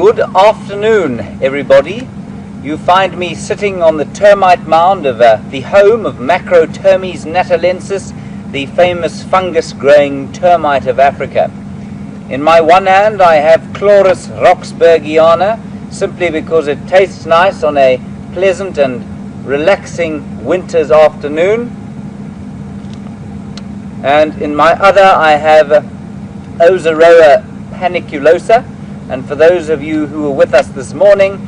Good afternoon, everybody. You find me sitting on the termite mound of the home of Macrotermes natalensis, the famous fungus-growing termite of Africa. In my one hand I have Chloris roxburghiana, simply because it tastes nice on a pleasant and relaxing winter's afternoon. And in my other I have Ozeroa paniculosa. And for those of you who were with us this morning,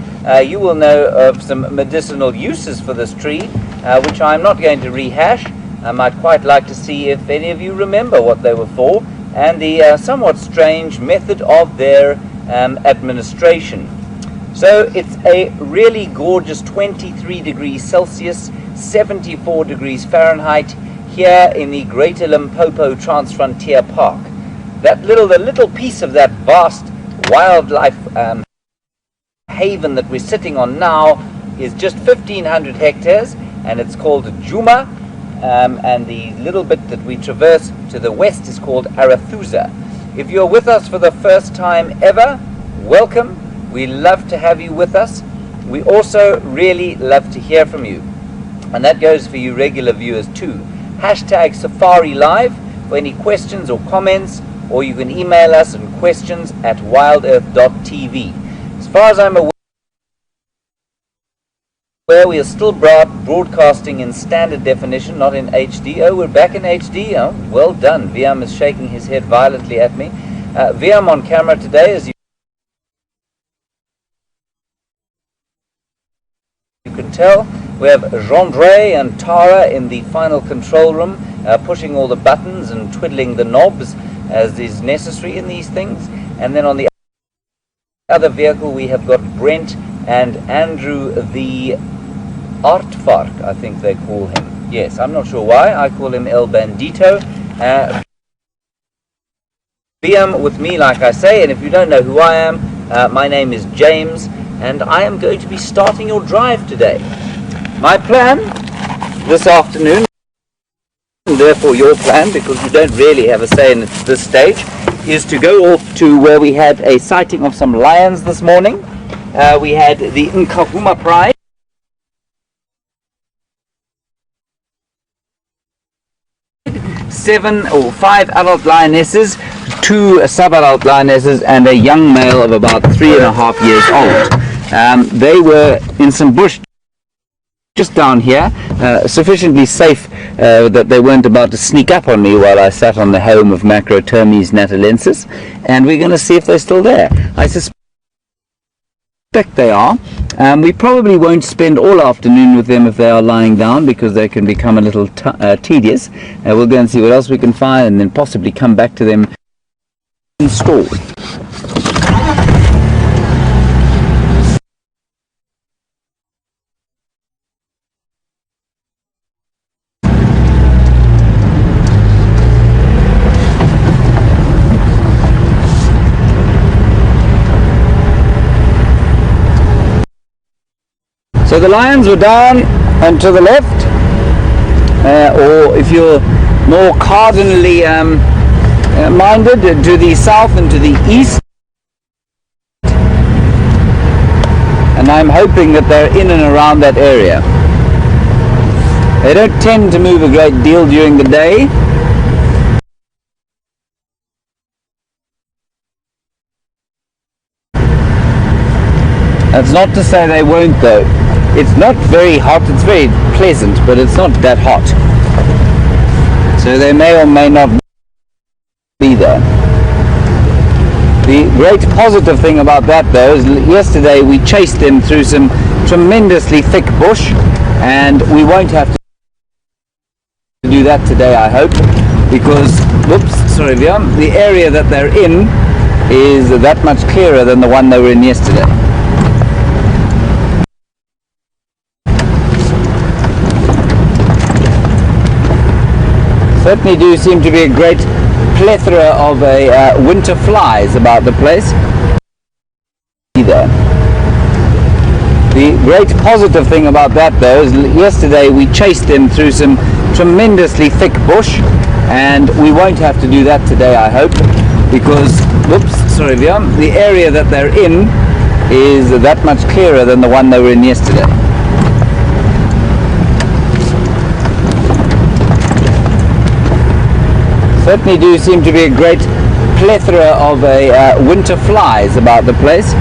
you will know of some medicinal uses for this tree, which I'm not going to rehash. I might quite like to see if any of you remember what they were for, and the somewhat strange method of their administration. So it's a really gorgeous 23 degrees Celsius, 74 degrees Fahrenheit here in the Greater Limpopo Transfrontier Park. The little piece of that vast wildlife haven that we're sitting on now is just 1,500 hectares, and it's called Djuma, and the little bit that we traverse to the west is called Arathusa. If you're with us for the first time ever, welcome. We love to have you with us. We also really love to hear from you, and that goes for you regular viewers too. Hashtag Safari Live for any questions or comments, or you can email us on questions@WildEarthTV. As far as I'm aware, we are still broadcasting in standard definition, not in HD. Oh, we're back in HD. Oh, well done. Viam is shaking his head violently at me. Viam on camera today, as you can tell. We have Jandre and Tara in the final control room, pushing all the buttons and twiddling the knobs as is necessary in these things. And then on the other vehicle we have got Brent and Andrew the Artvark, I think they call him. Yes, I'm not sure why. I call him El Bandito. BM with me, like I say, and if you don't know who I am, my name is James, and I am going to be starting your drive today. My plan this afternoon, and therefore your plan, because you don't really have a say in it at this stage, is to go off to where we had a sighting of some lions this morning. We had the Nkuhuma pride. Five adult lionesses, 2 sub-adult lionesses, and a young male of about 3.5 years old. They were in some bush just down here, sufficiently safe that they weren't about to sneak up on me while I sat on the home of Macrotermes natalensis, and we're going to see if they're still there. I suspect they are. We probably won't spend all afternoon with them if they are lying down, because they can become a little tedious. We'll go and see what else we can find, and then possibly come back to them installed. So the lions were down and to the left, or if you're more cardinally minded, to the south and to the east. And I'm hoping that they're in and around that area. They don't tend to move a great deal during the day. That's not to say they won't though. It's not very hot, it's very pleasant, but it's not that hot. So they may or may not be there. The great positive thing about that though is yesterday we chased them through some tremendously thick bush, and we won't have to do that today, I hope, because, the area that they're in is that much clearer than the one they were in yesterday. Certainly do seem to be a great plethora of winter flies about the place. Either. The great positive thing about that though is yesterday we chased them through some tremendously thick bush, and we won't have to do that today, I hope, because the area that they're in is that much clearer than the one they were in yesterday. Certainly do seem to be a great plethora of winter flies about the place.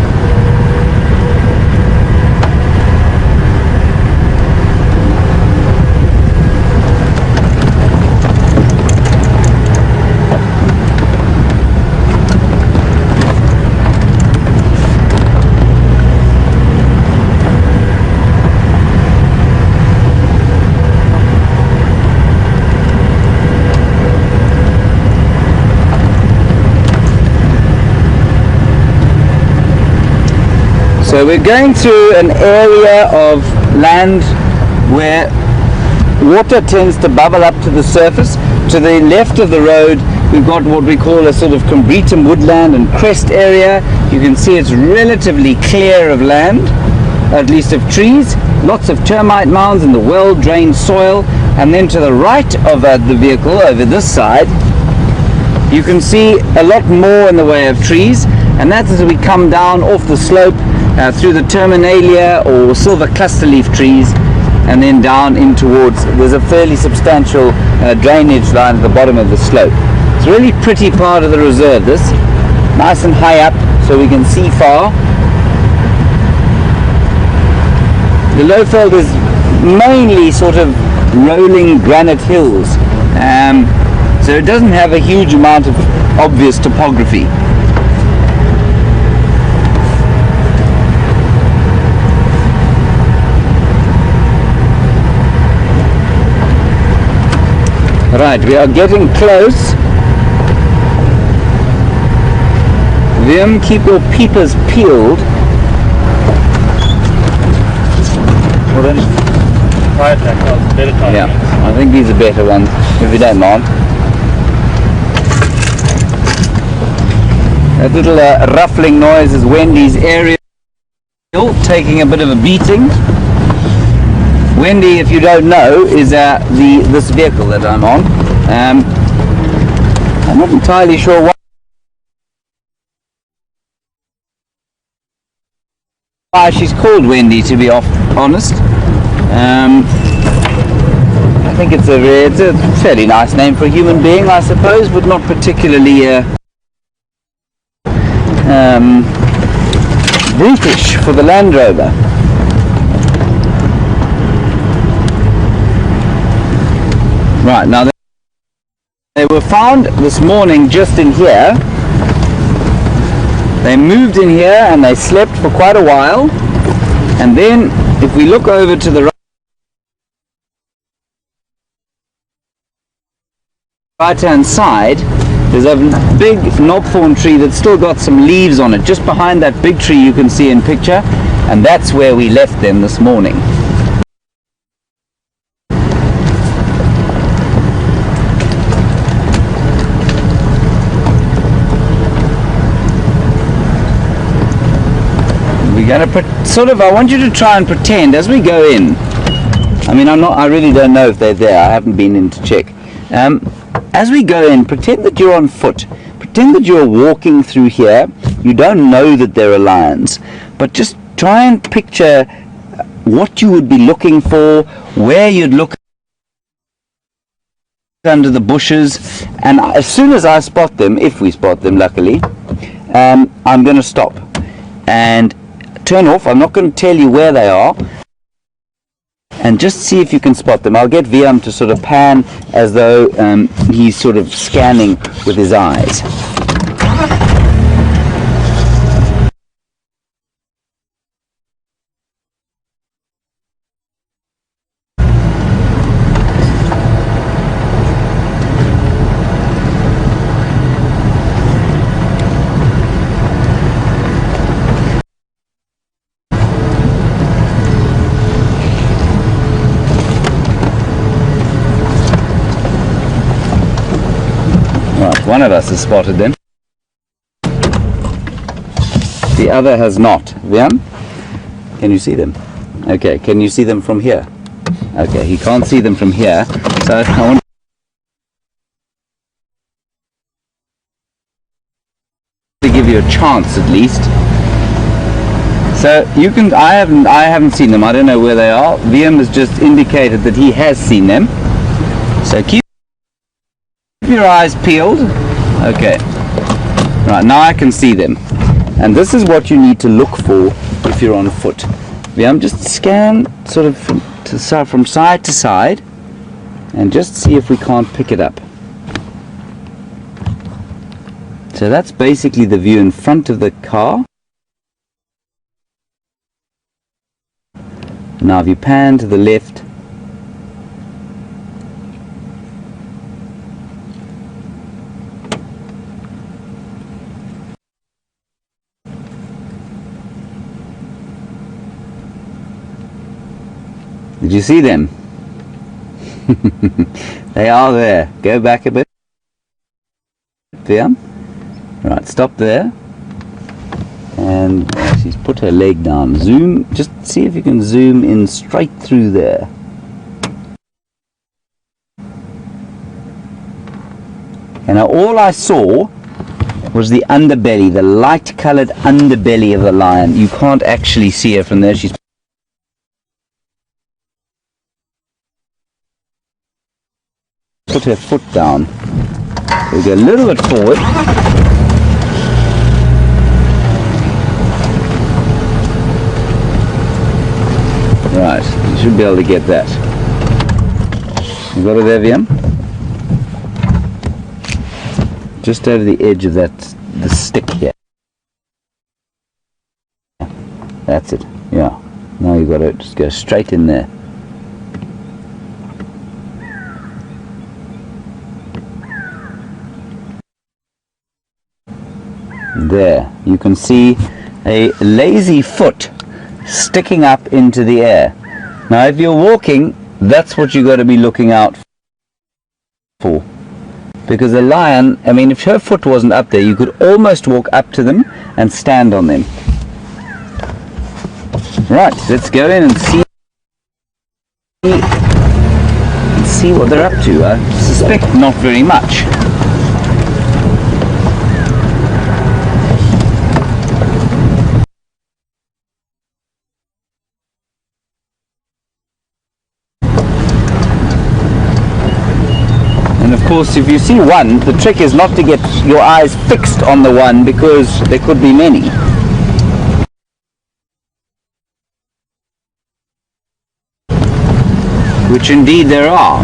So we're going through an area of land where water tends to bubble up to the surface. To the left of the road we've got what we call a sort of combretum woodland and crest area. You can see it's relatively clear of land, at least of trees, lots of termite mounds in the well-drained soil, and then to the right of the vehicle over this side you can see a lot more in the way of trees, and that's as we come down off the slope through the terminalia or silver cluster leaf trees, and then down in towards, there's a fairly substantial drainage line at the bottom of the slope. It's a really pretty part of the reserve, this. Nice and high up so we can see far. The Lowveld is mainly sort of rolling granite hills, so it doesn't have a huge amount of obvious topography. Right, we are getting close. Liam, keep your peepers peeled. Well then, tire tack, better tire. Yeah, I think these are better ones, if you don't mind. That little ruffling noise is Wendy's aerial taking a bit of a beating. Wendy, if you don't know, is this vehicle that I'm on. I'm not entirely sure why she's called Wendy, to be honest. I think it's a fairly nice name for a human being, I suppose, but not particularly brutish for the Land Rover. Right, now they were found this morning just in here. They moved in here and they slept for quite a while, and then if we look over to the right hand side, there's a big knobthorn tree that's still got some leaves on it, just behind that big tree you can see in picture, and that's where we left them this morning. We're going to I want you to try and pretend as we go in. I mean, I really don't know if they're there. I haven't been in to check. As we go in, pretend that you're on foot. Pretend that you're walking through here. You don't know that there are lions, but just try and picture what you would be looking for, where you'd look under the bushes, and as soon as I spot them, if we spot them luckily, I'm going to stop and turn off. I'm not going to tell you where they are, and just see if you can spot them. I'll get VM to sort of pan as though he's sort of scanning with his eyes. One of us has spotted them. The other has not. Vian, can you see them? Okay, can you see them from here? Okay, he can't see them from here. So I want to give you a chance at least. So you can. I haven't seen them. I don't know where they are. VM has just indicated that he has seen them. So keep your eyes peeled. Okay. Right, now I can see them. And this is what you need to look for if you're on foot. VM, just scan sort of from side to side and just see if we can't pick it up. So that's basically the view in front of the car. Now if you pan to the left, did you see them? They are there. Go back a bit. There. Right, stop there. And she's put her leg down. Zoom, just see if you can zoom in straight through there. And now all I saw was the underbelly, the light colored underbelly of the lion. You can't actually see her from there. She's put her foot down. We'll go a little bit forward. Right, you should be able to get that. You got it there, VM? Just over the edge of the stick here. That's it. Yeah. Now you got to just go straight in there. There, you can see a lazy foot sticking up into the air. Now if you're walking, that's what you got to be looking out for, because the lion, I mean, if her foot wasn't up there, you could almost walk up to them and stand on them. Right, let's go in and see what they're up to. I suspect not very much. And of course, if you see one, the trick is not to get your eyes fixed on the one, because there could be many. Which indeed there are.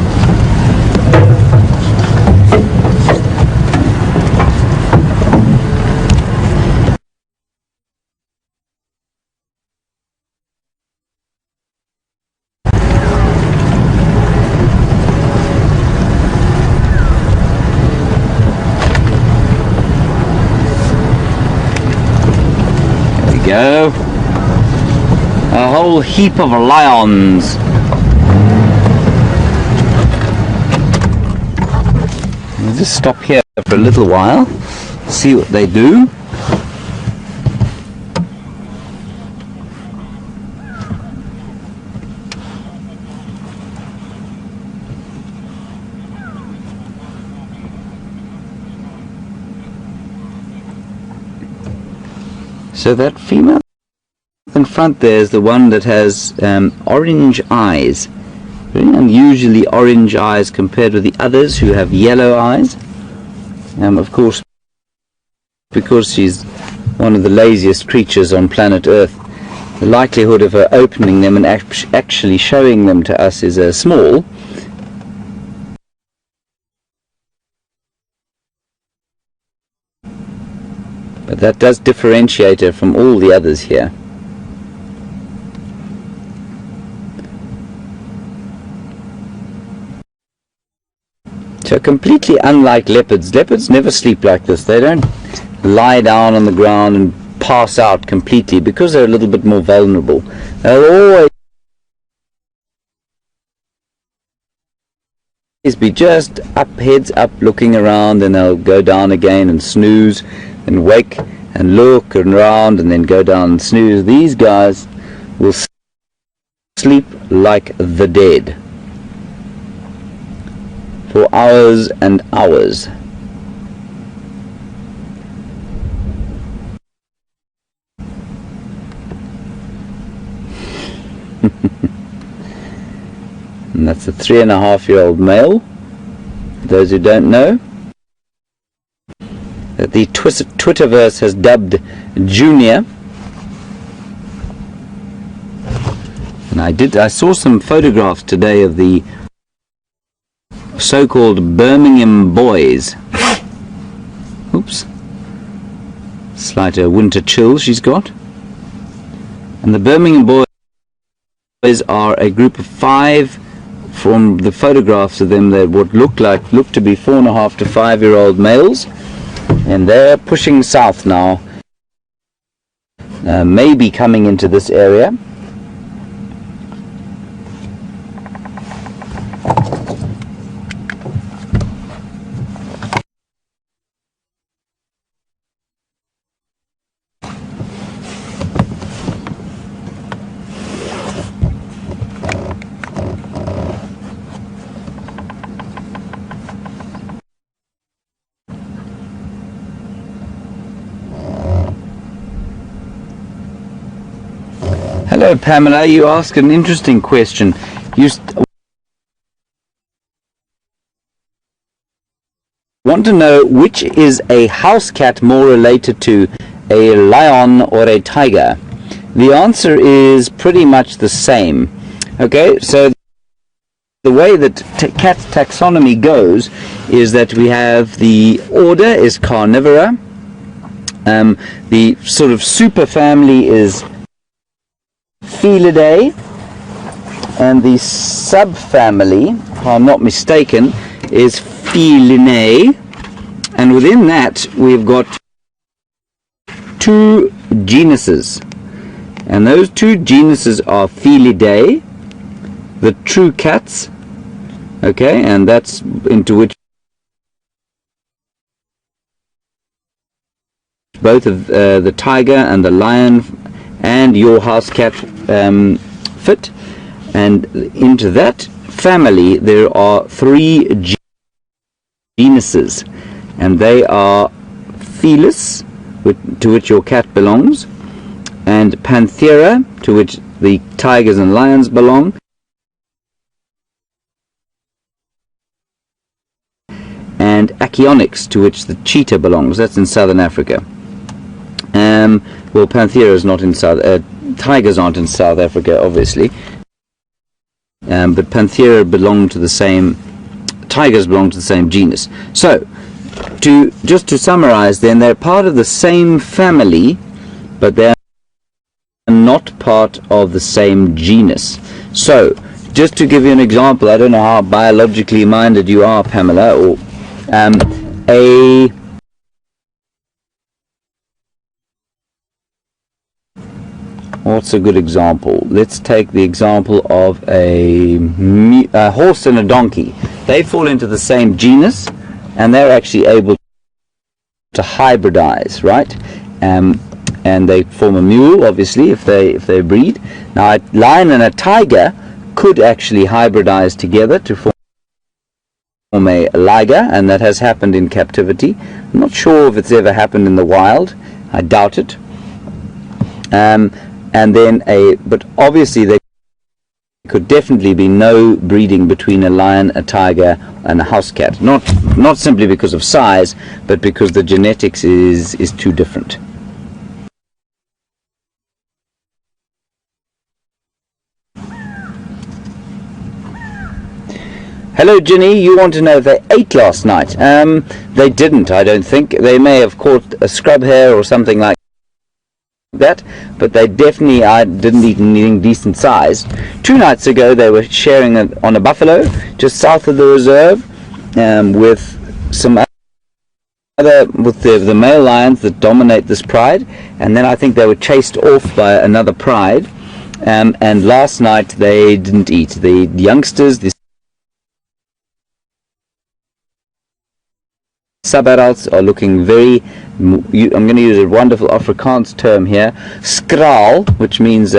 Go. A whole heap of lions. We'll just stop here for a little while, see what they do. So that female in front there is the one that has orange eyes. Very unusually orange eyes compared with the others who have yellow eyes. Of course, because she's one of the laziest creatures on planet Earth, the likelihood of her opening them and actually showing them to us is small. But that does differentiate her from all the others here. So completely unlike leopards. Leopards never sleep like this. They don't lie down on the ground and pass out completely, because they're a little bit more vulnerable. They'll always be just up, heads up, looking around, and they'll go down again and snooze and wake and look around and then go down and snooze. These guys will sleep like the dead for hours and hours. And that's a 3.5-year-old male. Those who don't know, that the Twitterverse has dubbed Junior. And I saw some photographs today of the so-called Birmingham boys. Oops. Slight winter chill she's got. And the Birmingham boys are a group of 5. From the photographs of them, they would look to be 4.5 to 5-year-old males, and they're pushing south now, maybe coming into this area. Hello Pamela, you ask an interesting question. You want to know which is a house cat more related to a lion or a tiger? The answer is pretty much the same. Okay, so the way that cat taxonomy goes is that we have the order is Carnivora, the sort of superfamily is Felidae, and the subfamily, if I'm not mistaken, is Felinae, and within that we've got 2 genuses, and those 2 genuses are Felidae, the true cats, okay, and that's into which both of the tiger and the lion and your house cat fit, and into that family there are 3 genuses, and they are Felis, to which your cat belongs, and Panthera, to which the tigers and lions belong, and Achionyx, to which the cheetah belongs. That's in southern Africa. Well, Panthera is not in tigers aren't in South Africa, obviously, but Panthera belong to the same, tigers belong to the same genus. So, just to summarize then, they're part of the same family, but they're not part of the same genus. So, just to give you an example, I don't know how biologically minded you are, Pamela, or what's a good example? Let's take the example of a horse and a donkey. They fall into the same genus, and they're actually able to hybridize, right? And they form a mule, obviously, if they breed. Now, a lion and a tiger could actually hybridize together to form a liger, and that has happened in captivity. I'm not sure if it's ever happened in the wild. I doubt it. And then but obviously there could definitely be no breeding between a lion, a tiger, and a house cat. Not simply because of size, but because the genetics is too different. Hello Ginny, you want to know if they ate last night? They didn't, I don't think. They may have caught a scrub hare or something like that, but they definitely didn't eat anything decent sized. 2 nights ago they were sharing on a buffalo just south of the reserve, with some other, with the male lions that dominate this pride, and then I think they were chased off by another pride, and last night they didn't eat. The youngsters, the sub-adults, are looking very, I'm going to use a wonderful Afrikaans term here, skraal, which means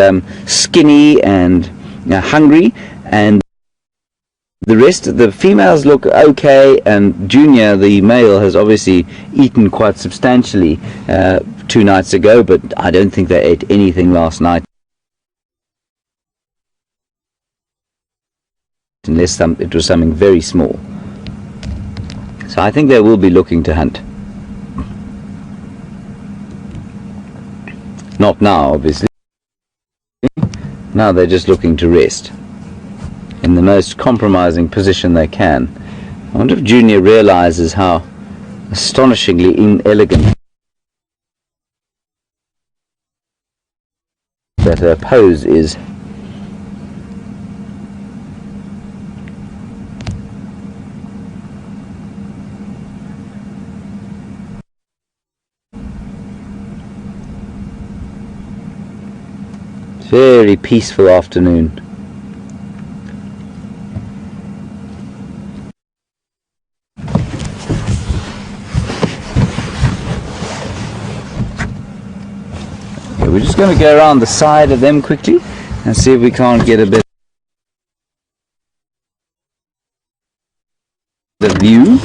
skinny and hungry, and the rest of the females look okay, and Junior, the male, has obviously eaten quite substantially 2 nights ago, but I don't think they ate anything last night. unless it was something very small. So I think they will be looking to hunt. Not now, obviously. Now they're just looking to rest in the most compromising position they can. I wonder if Junior realizes how astonishingly inelegant that her pose is. Very peaceful afternoon. Okay, we're just going to go around the side of them quickly and see if we can't get a bit of view.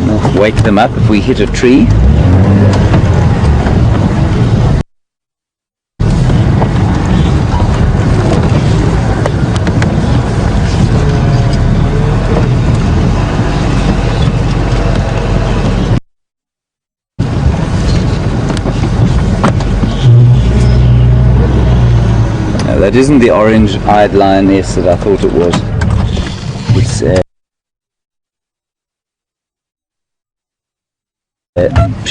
We'll wake them up if we hit a tree. That isn't the orange-eyed lioness that I thought it was. It's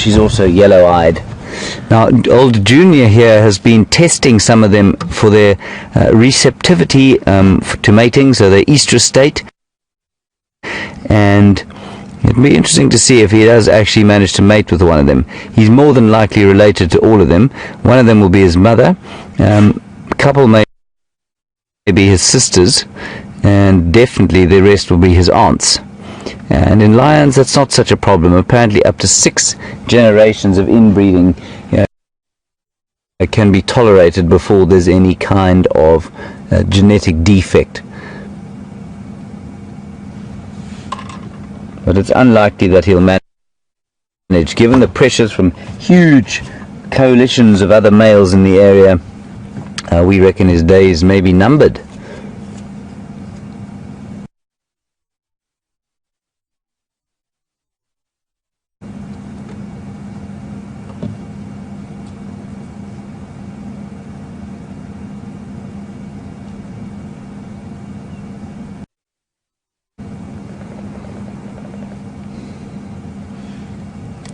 she's also yellow-eyed. Now, old Junior here has been testing some of them for their receptivity to mating, so their estrus state, and it'll be interesting to see if he does actually manage to mate with one of them. He's more than likely related to all of them. One of them will be his mother. A couple may be his sisters, and definitely the rest will be his aunts. And in lions, that's not such a problem. Apparently up to 6 generations of inbreeding can be tolerated before there's any kind of genetic defect. But it's unlikely that he'll manage, given the pressures from huge coalitions of other males in the area. We reckon his days may be numbered.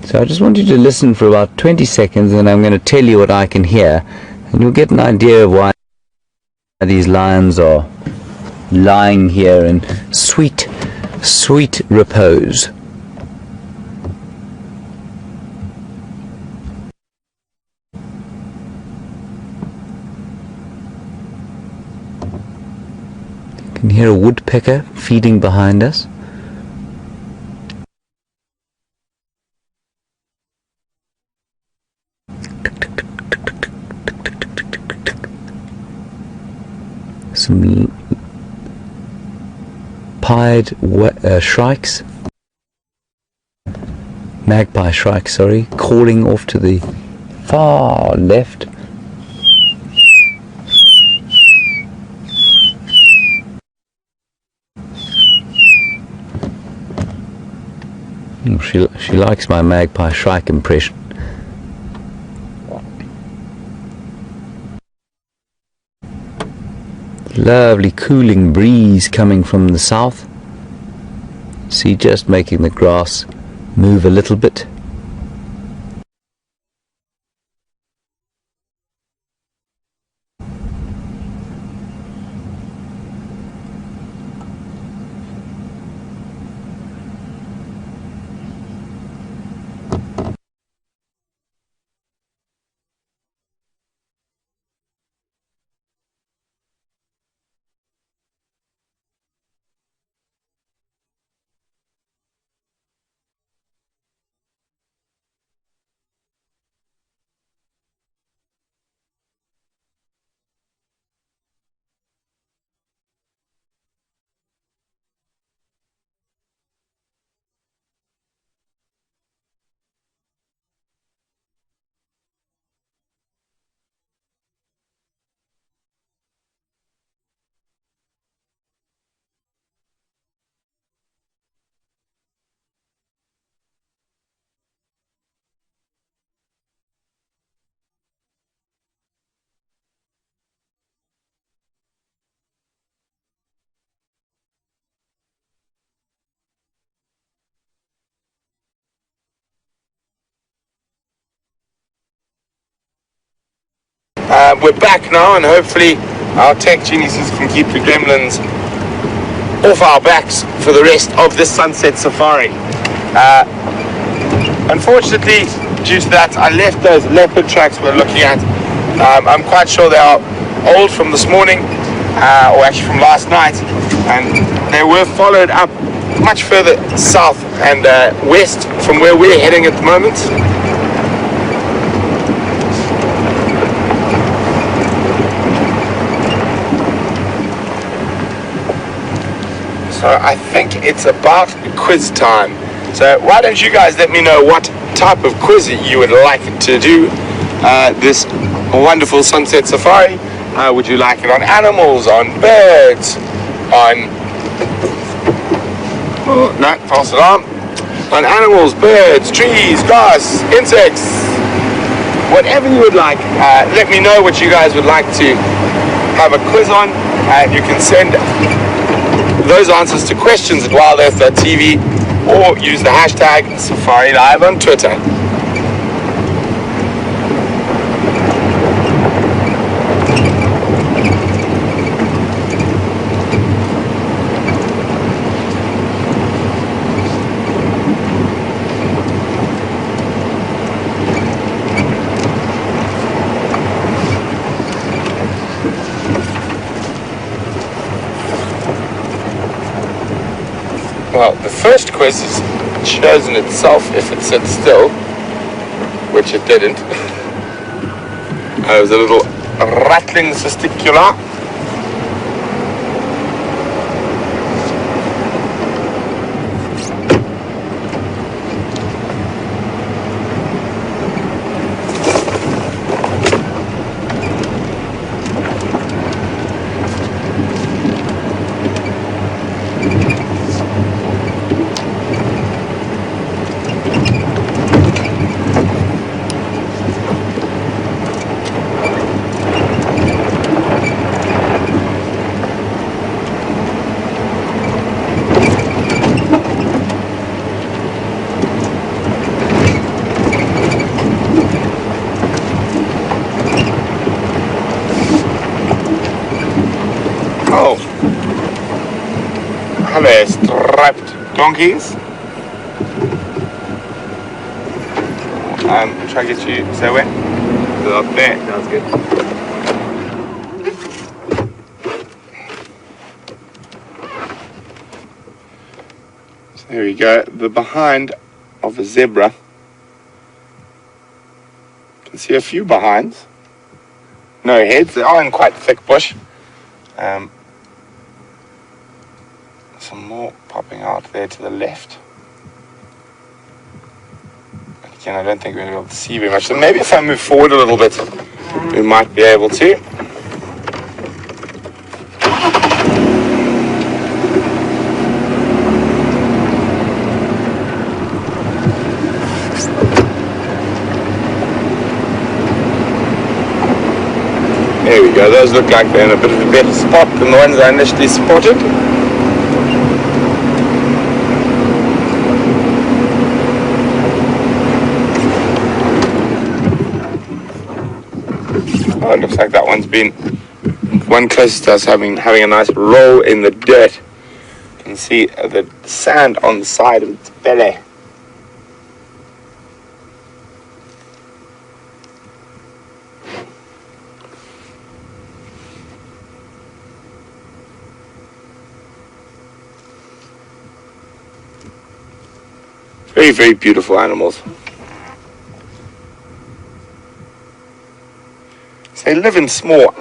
So I just want you to listen for about 20 seconds, and I'm going to tell you what I can hear, and you'll get an idea of why these lions are lying here in sweet, sweet repose. You can hear a woodpecker feeding behind us. Some pied shrikes, magpie shrikes, sorry, calling off to the far left. She likes my magpie shrike impression. Lovely cooling breeze coming from the south. See, just making the grass move a little bit. we're back now, and hopefully our tech geniuses can keep the gremlins off our backs for the rest of this sunset safari. Unfortunately, due to that, I left those leopard tracks we're looking at. I'm quite sure they are old from this morning, or actually from last night, and they were followed up much further south and west from where we're heading at the moment. So I think it's about quiz time. So why don't you guys let me know what type of quiz you would like to do this wonderful sunset safari. Would you like it on animals, on birds, on... Oh, no, false alarm. On animals, birds, trees, grass, insects, whatever you would like. Let me know what you guys would like to have a quiz on. You can send those answers to questions at WildEarthTV or use the hashtag SafariLive on Twitter. Well, the first quiz is chosen itself if it sits still, which it didn't. It was a little rattling testicular. Hello, striped donkeys. Try to get you, so where? Up there, sounds good. So there we go, the behind of a zebra. You can see a few behinds. No heads, they are in quite thick bush. Some more popping out there to the left. Again, I don't think we're going to be able to see very much. So maybe if I move forward a little bit, we might be able to. There we go. Those look like they're in a bit of a better spot than the ones I initially spotted. Oh, it looks like that one's been one closest to us having a nice roll in the dirt. You can see the sand on the side of its belly. Very, very beautiful animals. They live in small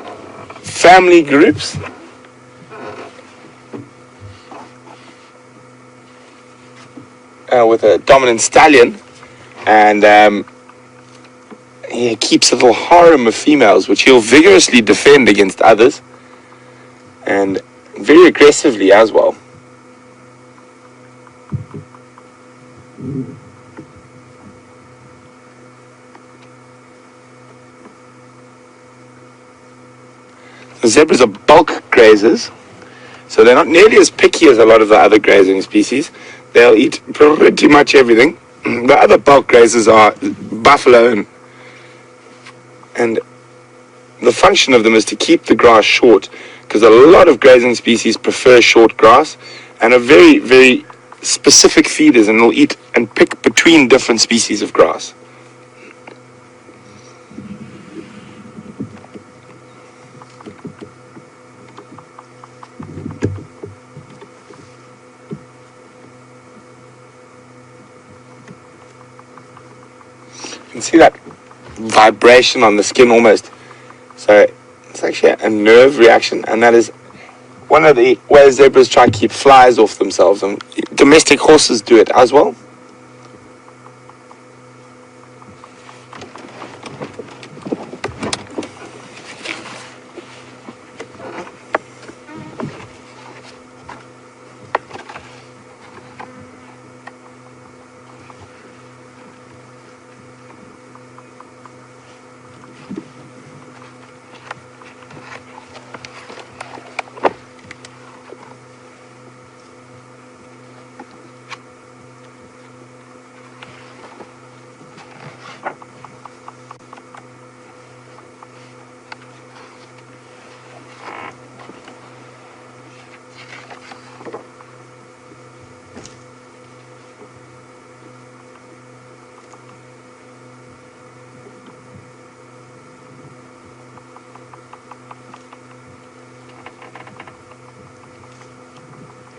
family groups. With a dominant stallion, and he keeps a little harem of females which he'll vigorously defend against others, and very aggressively as well. The zebras are bulk grazers, so they're not nearly as picky as a lot of the other grazing species. They'll eat pretty much everything. The other bulk grazers are buffalo and the function of them is to keep the grass short, because a lot of grazing species prefer short grass and are very, very specific feeders, and will eat and pick between different species of grass. You can see that vibration on the skin almost. So it's actually a nerve reaction, and that is one of the ways zebras try to keep flies off themselves, and domestic horses do it as well.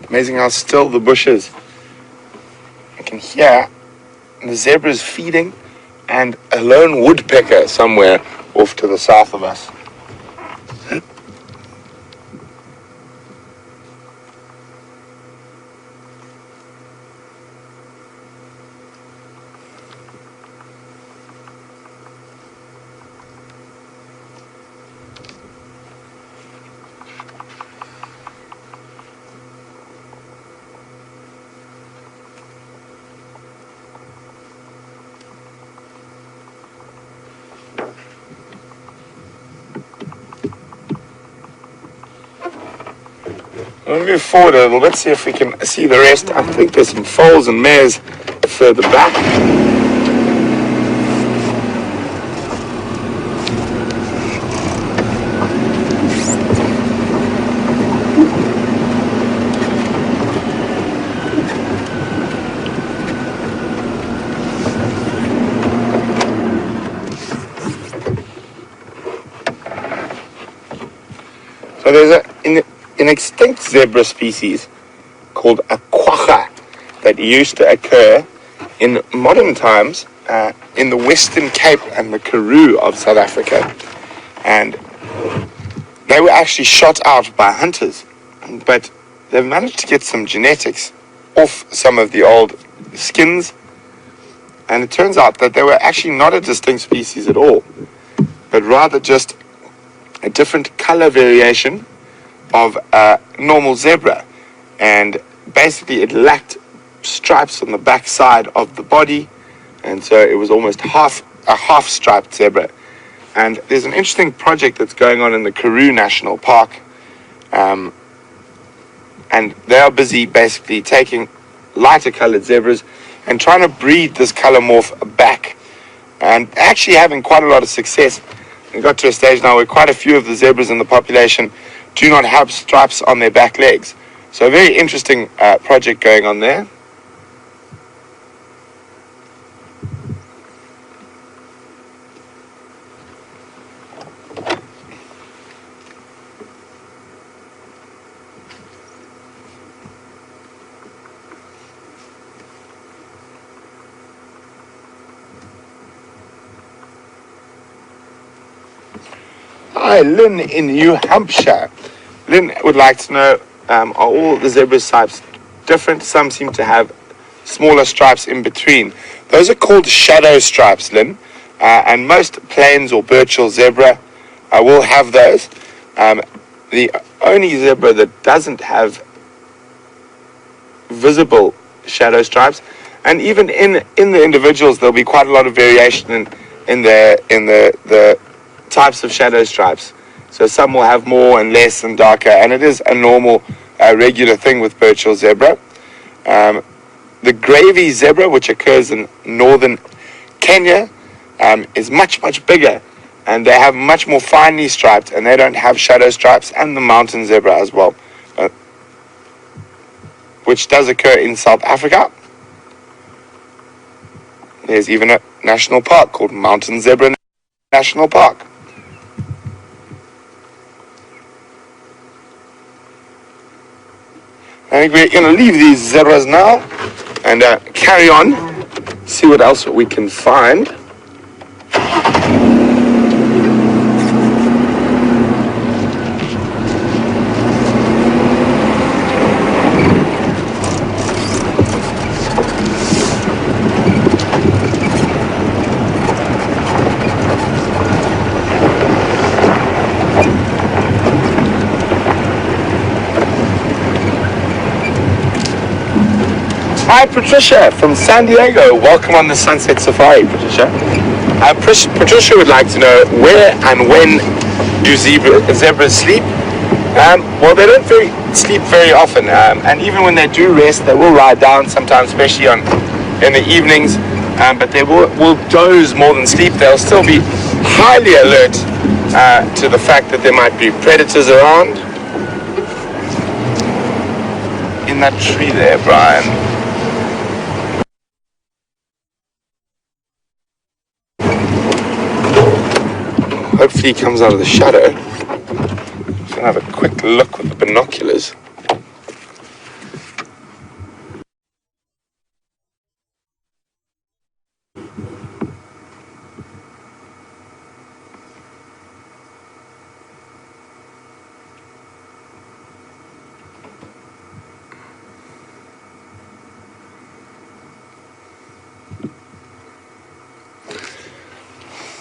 Amazing how still the bush is. You can hear the zebras feeding and a lone woodpecker somewhere off to the south of us. We'll move forward a little bit, see if we can see the rest. I think there's some foals and mares further back. So there's an extinct zebra species called a quagga that used to occur in modern times in the Western Cape and the Karoo of South Africa, and they were actually shot out by hunters, but they've managed to get some genetics off some of the old skins, and it turns out that they were actually not a distinct species at all, but rather just a different color variation of a normal zebra, and basically it lacked stripes on the back side of the body, and so it was almost a half striped zebra. And there's an interesting project that's going on in the Karoo National Park, and they are busy basically taking lighter colored zebras and trying to breed this color morph back, and actually having quite a lot of success. We got to a stage now where quite a few of the zebras in the population do not have stripes on their back legs. So a very interesting project going on there. Hi, Lynn in New Hampshire. Lynn would like to know, are all the zebra stripes different? Some seem to have smaller stripes in between. Those are called shadow stripes, Lynn, and most plains or Burchell zebra will have those. The only zebra that doesn't have visible shadow stripes, and even in the individuals, there'll be quite a lot of variation in the types of shadow stripes. So some will have more and less and darker, and it is a normal, regular thing with Burchell zebra. The gravy zebra, which occurs in northern Kenya, is much, much bigger and they have much more finely striped, and they don't have shadow stripes, and the mountain zebra as well, which does occur in South Africa. There's even a national park called Mountain Zebra National Park. I think we're going to leave these zebras now and carry on, see what else we can find. Hi, Patricia from San Diego. Welcome on the Sunset Safari, Patricia. Patricia would like to know where and when do zebras sleep? Well, they don't sleep very often, and even when they do rest, they will lie down sometimes, especially in the evenings, but they will doze more than sleep. They'll still be highly alert to the fact that there might be predators around. In that tree there, Brian. Hopefully he comes out of the shadow. Just gonna have a quick look with the binoculars.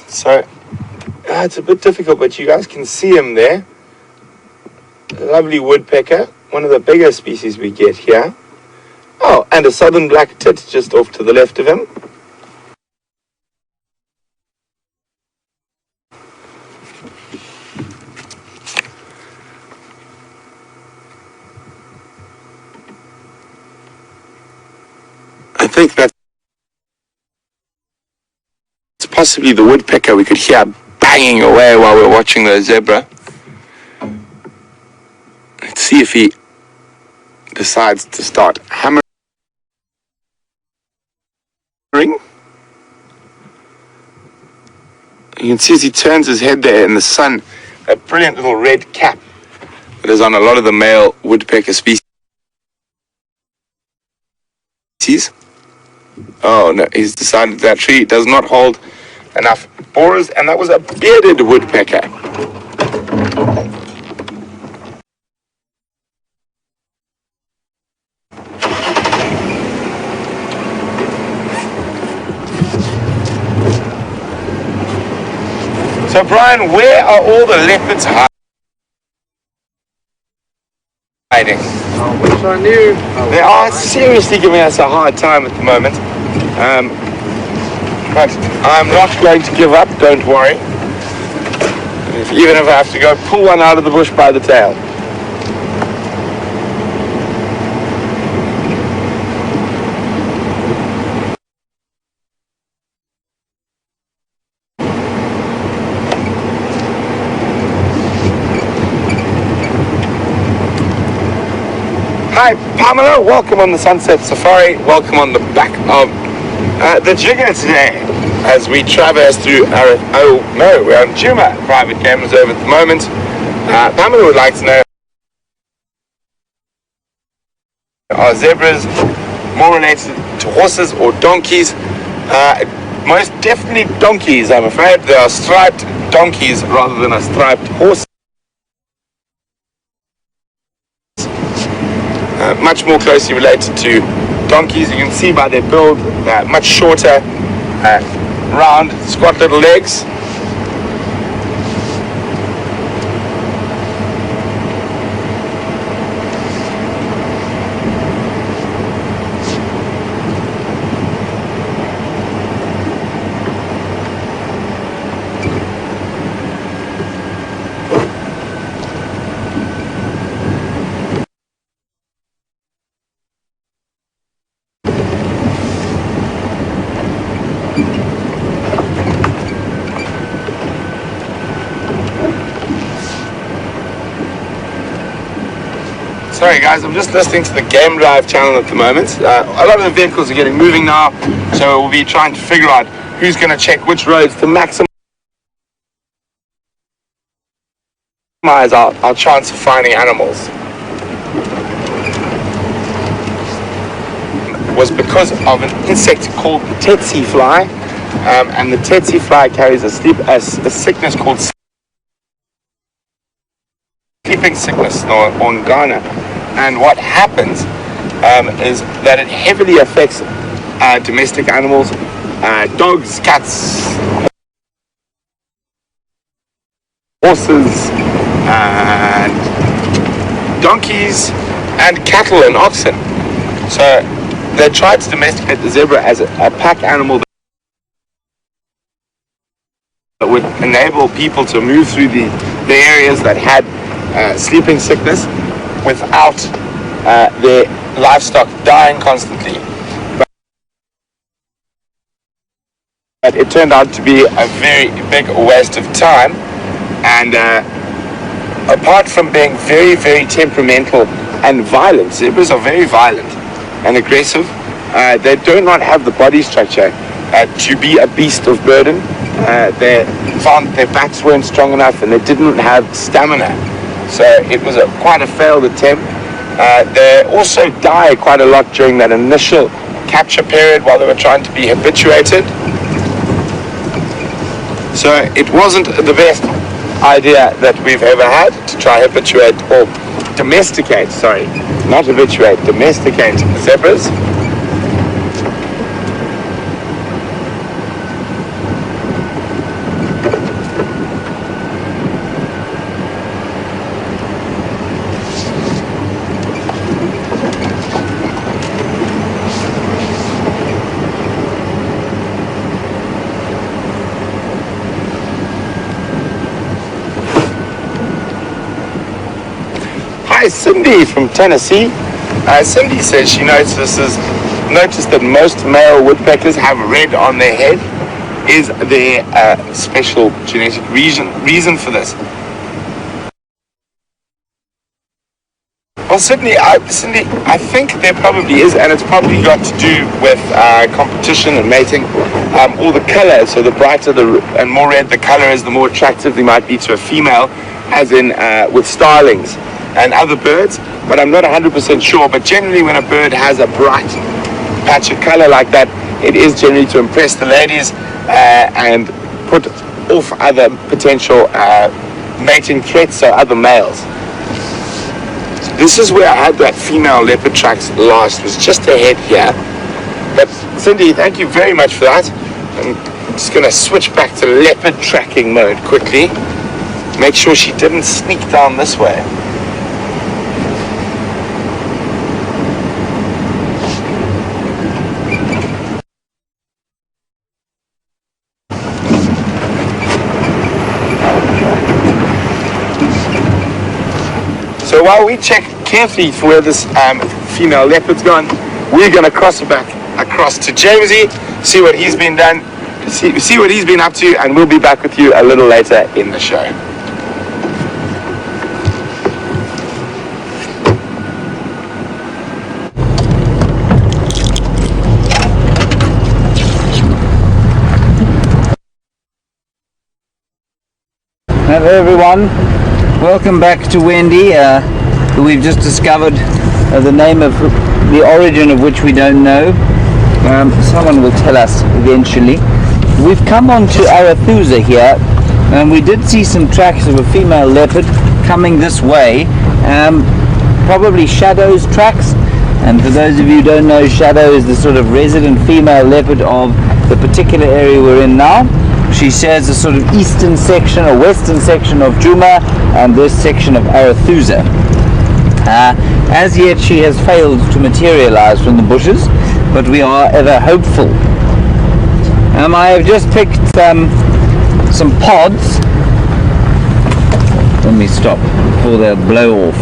So it's a bit difficult, but you guys can see him there. A lovely woodpecker, one of the bigger species we get here. Oh, and a southern black tit just off to the left of him. I think that's possibly the woodpecker we could hear banging away while we're watching the zebra. Let's see if he decides to start hammering. You can see as he turns his head there in the sun, a brilliant little red cap that is on a lot of the male woodpecker species. Oh no, he's decided that tree does not hold enough borers, and that was a bearded woodpecker. So Brian, where are all the leopards hiding? I wish I knew. They are seriously giving us a hard time at the moment. But I'm not going to give up, don't worry. Even if I have to go pull one out of the bush by the tail. Hi, Pamela. Welcome on the Sunset Safari. Welcome on the back of the Jigger today as we traverse through we're on Djuma private game reserve at the moment. Pamela would like to know, are zebras more related to horses or donkeys? Most definitely donkeys, I'm afraid. They are striped donkeys rather than a striped horse. Much more closely related to donkeys. You can see by their build, much shorter, round, squat little legs. Sorry guys, I'm just listening to the Game Drive channel at the moment. A lot of the vehicles are getting moving now, so we'll be trying to figure out who's going to check which roads to maximize our chance of finding animals. Was because of an insect called the tsetse fly, and the tsetse fly carries a sickness called sleeping sickness, or Ghana. And what happens is that it heavily affects domestic animals, dogs, cats, horses, and donkeys, and cattle and oxen. So they tried to domesticate the zebra as a pack animal that would enable people to move through the areas that had sleeping sickness without their livestock dying constantly. But it turned out to be a very big waste of time, and apart from being very, very temperamental and violent, zebras are very violent and aggressive. They do not have the body structure to be a beast of burden. They found their backs weren't strong enough, and they didn't have stamina. So it was quite a failed attempt. They also die quite a lot during that initial capture period while they were trying to be habituated. So it wasn't the best idea that we've ever had to try habituate or domesticate, sorry, not habituate, domesticate zebras. Hi, Cindy from Tennessee. Cindy says she noticed that most male woodpeckers have red on their head. Is there a special genetic reason for this? Well, Cindy, I think there probably is, and it's probably got to do with competition and mating, or the color. So the brighter and more red the color is, the more attractive they might be to a female, as in with starlings and other birds, but I'm not 100% sure. But generally when a bird has a bright patch of color like that, it is generally to impress the ladies and put off other potential mating threats, so other males. So this is where I had that female leopard tracks last, was just ahead here. But Cindy, thank you very much for that. I'm just going to switch back to leopard tracking mode quickly. Make sure she didn't sneak down this way. So while we check carefully for where this female leopard's gone, we're going to cross it back across to Jamesy, see what he's been done, see what he's been up to, and we'll be back with you a little later in the show. Hello everyone, welcome back to Wendy, who we've just discovered the name of the origin of which we don't know. Someone will tell us eventually. We've come on to Arathusa here, and we did see some tracks of a female leopard coming this way, probably Shadow's tracks. And for those of you who don't know, Shadow is the sort of resident female leopard of the particular area we're in now. She shares the sort of eastern section or western section of Djuma and this section of Arathusa. As yet she has failed to materialize from the bushes, but we are ever hopeful. I have just picked some pods. Let me stop before they'll blow off.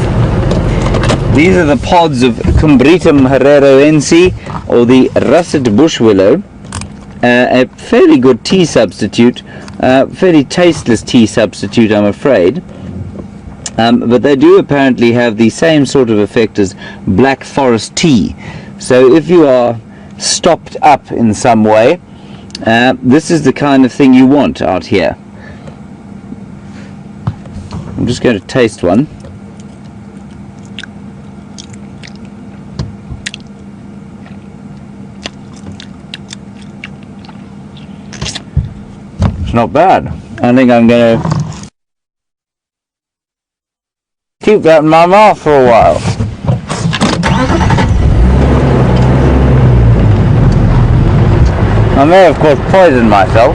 These are the pods of Cumbritum herreroense, or the russet bush willow. A fairly good tea substitute, fairly tasteless tea substitute, I'm afraid. but they do apparently have the same sort of effect as black forest tea. So if you are stopped up in some way, this is the kind of thing you want out here. I'm just going to taste one. It's not bad. I think I'm going to keep that in my mouth for a while. I may of course poison myself.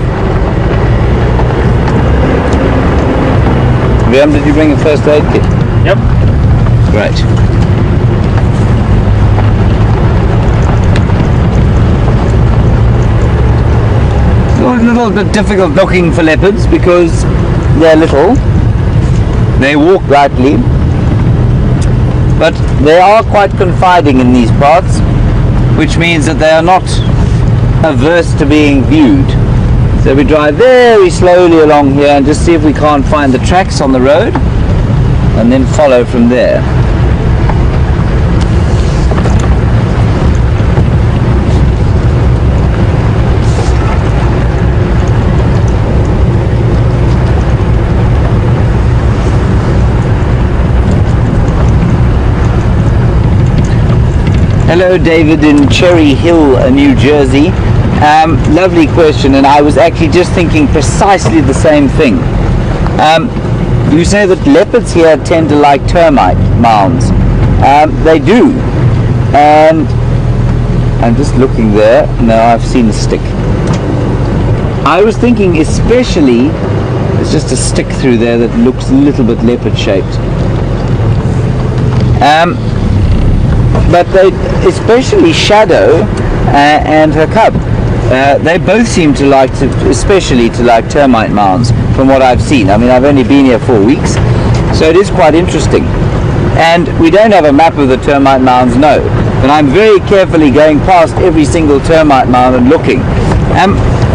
VM, did you bring a first aid kit? Yep. Great. It's a little bit difficult looking for leopards because they're little. They walk lightly, but they are quite confiding in these parts, which means that they are not averse to being viewed. So we drive very slowly along here and just see if we can't find the tracks on the road and then follow from there. Hello David in Cherry Hill, New Jersey. Lovely question, and I was actually just thinking precisely the same thing. You say that leopards here tend to like termite mounds. They do, and I'm just looking there. No, I've seen a stick. I was thinking especially, there's just a stick through there that looks a little bit leopard shaped. But they, especially Shadow and her cub, they both seem to like especially to like termite mounds from what I've seen. I mean, I've only been here 4 weeks, so it is quite interesting. And we don't have a map of the termite mounds, no. But I'm very carefully going past every single termite mound and looking.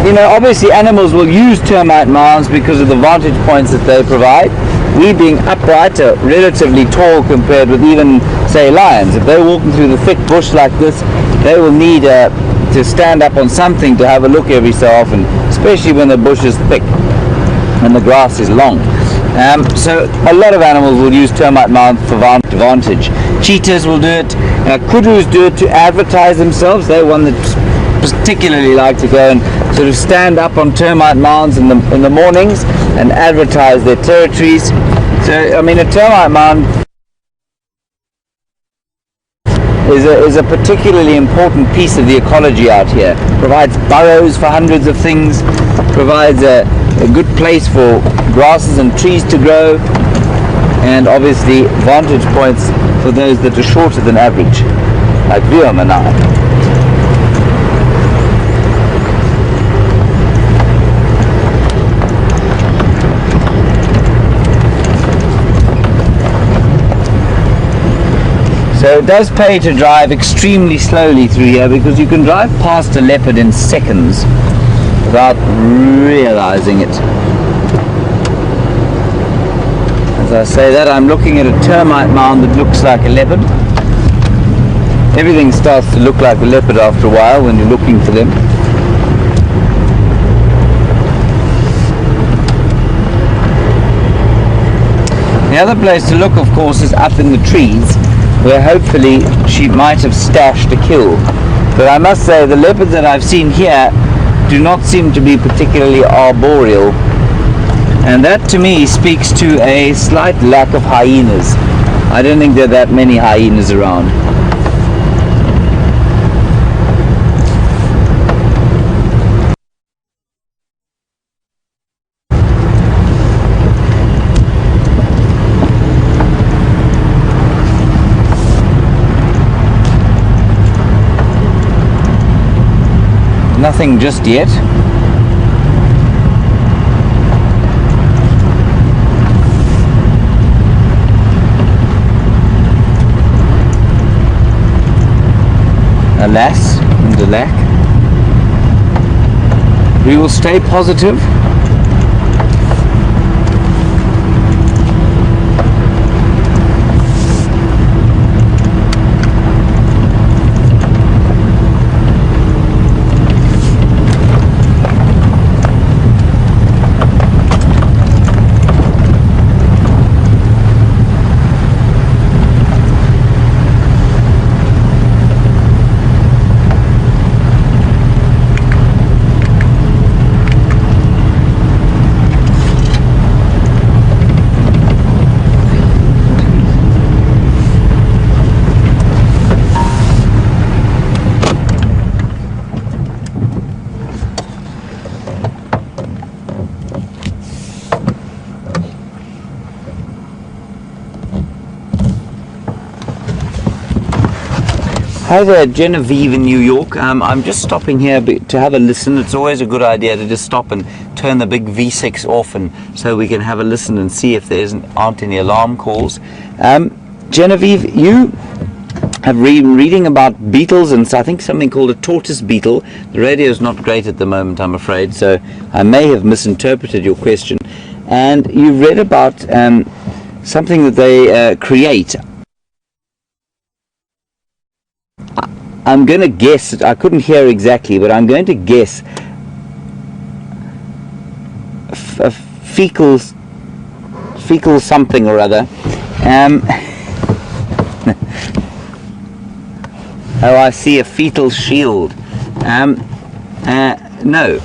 You know, obviously animals will use termite mounds because of the vantage points that they provide. We being upright are relatively tall compared with even, say, lions. If they're walking through the thick bush like this, they will need to stand up on something to have a look every so often, especially when the bush is thick and the grass is long. So a lot of animals will use termite mounds for vantage. Cheetahs will do it. Kudus do it to advertise themselves. They're one that particularly like to go and sort of stand up on termite mounds in the mornings and advertise their territories. So I mean, a termite mound is a particularly important piece of the ecology out here. Provides burrows for hundreds of things, provides a good place for grasses and trees to grow, and obviously vantage points for those that are shorter than average, like Djuma and I. So it does pay to drive extremely slowly through here, because you can drive past a leopard in seconds without realizing it. As I say that, I'm looking at a termite mound that looks like a leopard. Everything starts to look like a leopard after a while when you're looking for them. The other place to look, of course, is up in the trees, where hopefully she might have stashed a kill. But I must say, the leopards that I've seen here do not seem to be particularly arboreal, and that to me speaks to a slight lack of hyenas. I don't think there are that many hyenas around. Nothing just yet. Alas and alack. We will stay positive. Hi there, Genevieve in New York. I'm just stopping here to have a listen. It's always a good idea to just stop and turn the big V6 off, and so we can have a listen and see if there aren't any alarm calls. Genevieve, you have been reading about beetles, and I think something called a tortoise beetle. The radio is not great at the moment, I'm afraid, so I may have misinterpreted your question. And you read about something that they create. I'm going to guess, I couldn't hear exactly, but I'm going to guess a fecal something or other. Oh, I see, a fetal shield. No,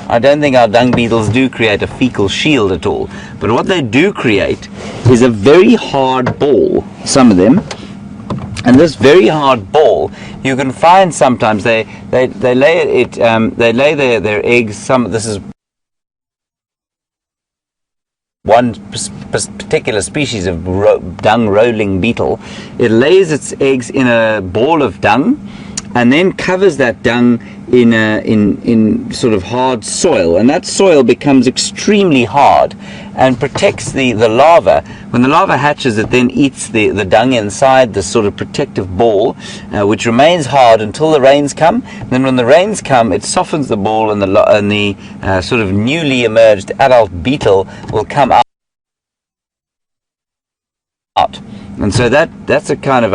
I don't think our dung beetles do create a fecal shield at all. But what they do create is a very hard ball, some of them. And this very hard ball, you can find sometimes they lay their eggs. This is one particular species of dung rolling beetle. It lays its eggs in a ball of dung, and then covers that dung in sort of hard soil, and that soil becomes extremely hard and protects the larva. When the larva hatches, it then eats the dung inside this sort of protective ball, which remains hard until the rains come. And then when the rains come, it softens the ball, and the sort of newly emerged adult beetle will come out. And so that's a kind of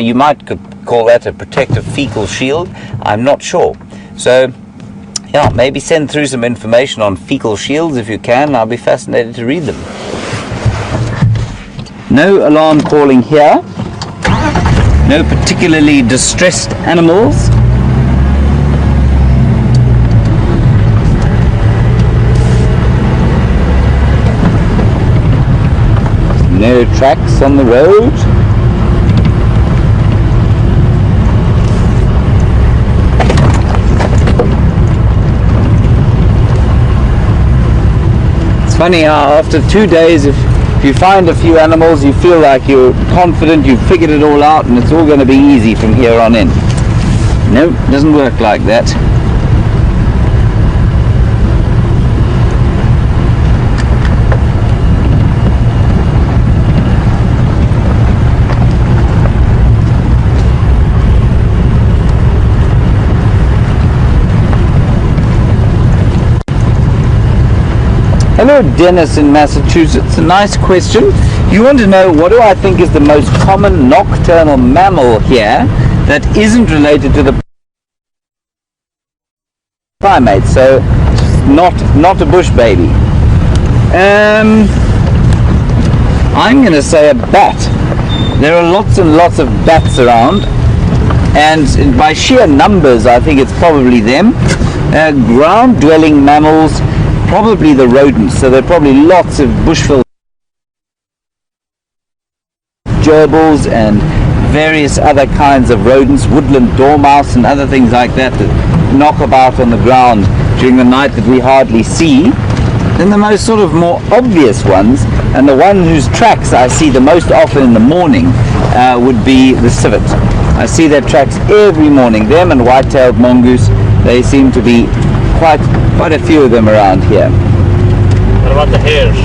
you might call that a protective fecal shield. I'm not sure. So yeah, maybe send through some information on fecal shields if you can. I'll be fascinated to read them. No alarm calling here. No particularly distressed animals. No tracks on the road. It's funny how after 2 days, if you find a few animals, you feel like you're confident, you've figured it all out, and it's all going to be easy from here on in. No, it doesn't work like that. Hello, Dennis in Massachusetts. A nice question. You want to know what do I think is the most common nocturnal mammal here that isn't related to the primates, so not a bush baby. I'm going to say a bat. There are lots and lots of bats around, and by sheer numbers I think it's probably them. Ground-dwelling mammals, probably the rodents, so there are probably lots of bushville gerbils and various other kinds of rodents, woodland dormouse and other things like that knock about on the ground during the night that we hardly see. Then the most sort of more obvious ones, and the one whose tracks I see the most often in the morning, would be the civet. I see their tracks every morning. Them and white-tailed mongoose, they seem to be quite a few of them around here. What about the hares?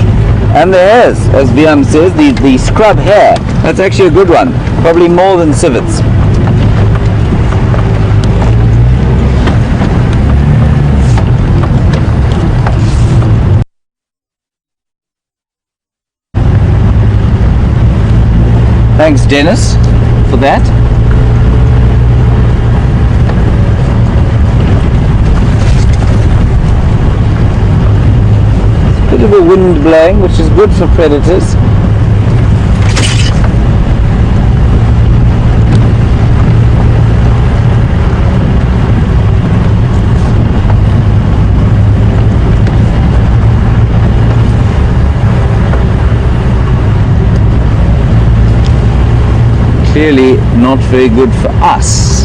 And the hares, as Viam says, the scrub hare. That's actually a good one. Probably more than civets. Thanks, Dennis, for that. Bit of a wind blowing, which is good for predators. Clearly not very good for us.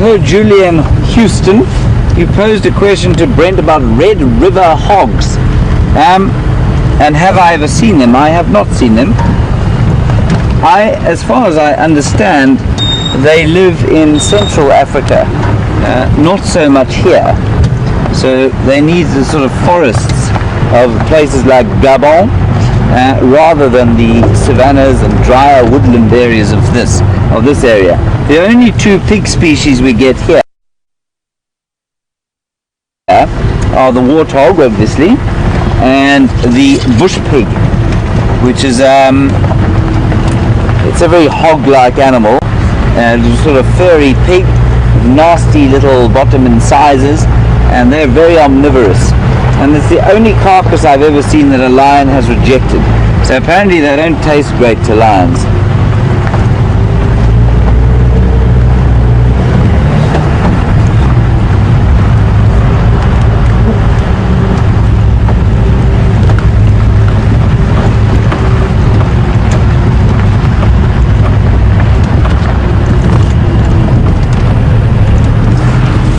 Hello, Julian Houston. You posed a question to Brent about Red River hogs. And have I ever seen them? I have not seen them. As far as I understand, they live in Central Africa, not so much here. So they need the sort of forests of places like Gabon, rather than the savannas and drier woodland areas of this area. The only two pig species we get here are the warthog, obviously, and the bush pig, which is it's a very hog-like animal, sort of furry pig, nasty little bottom incisors, and they're very omnivorous. And it's the only carcass I've ever seen that a lion has rejected. So apparently they don't taste great to lions.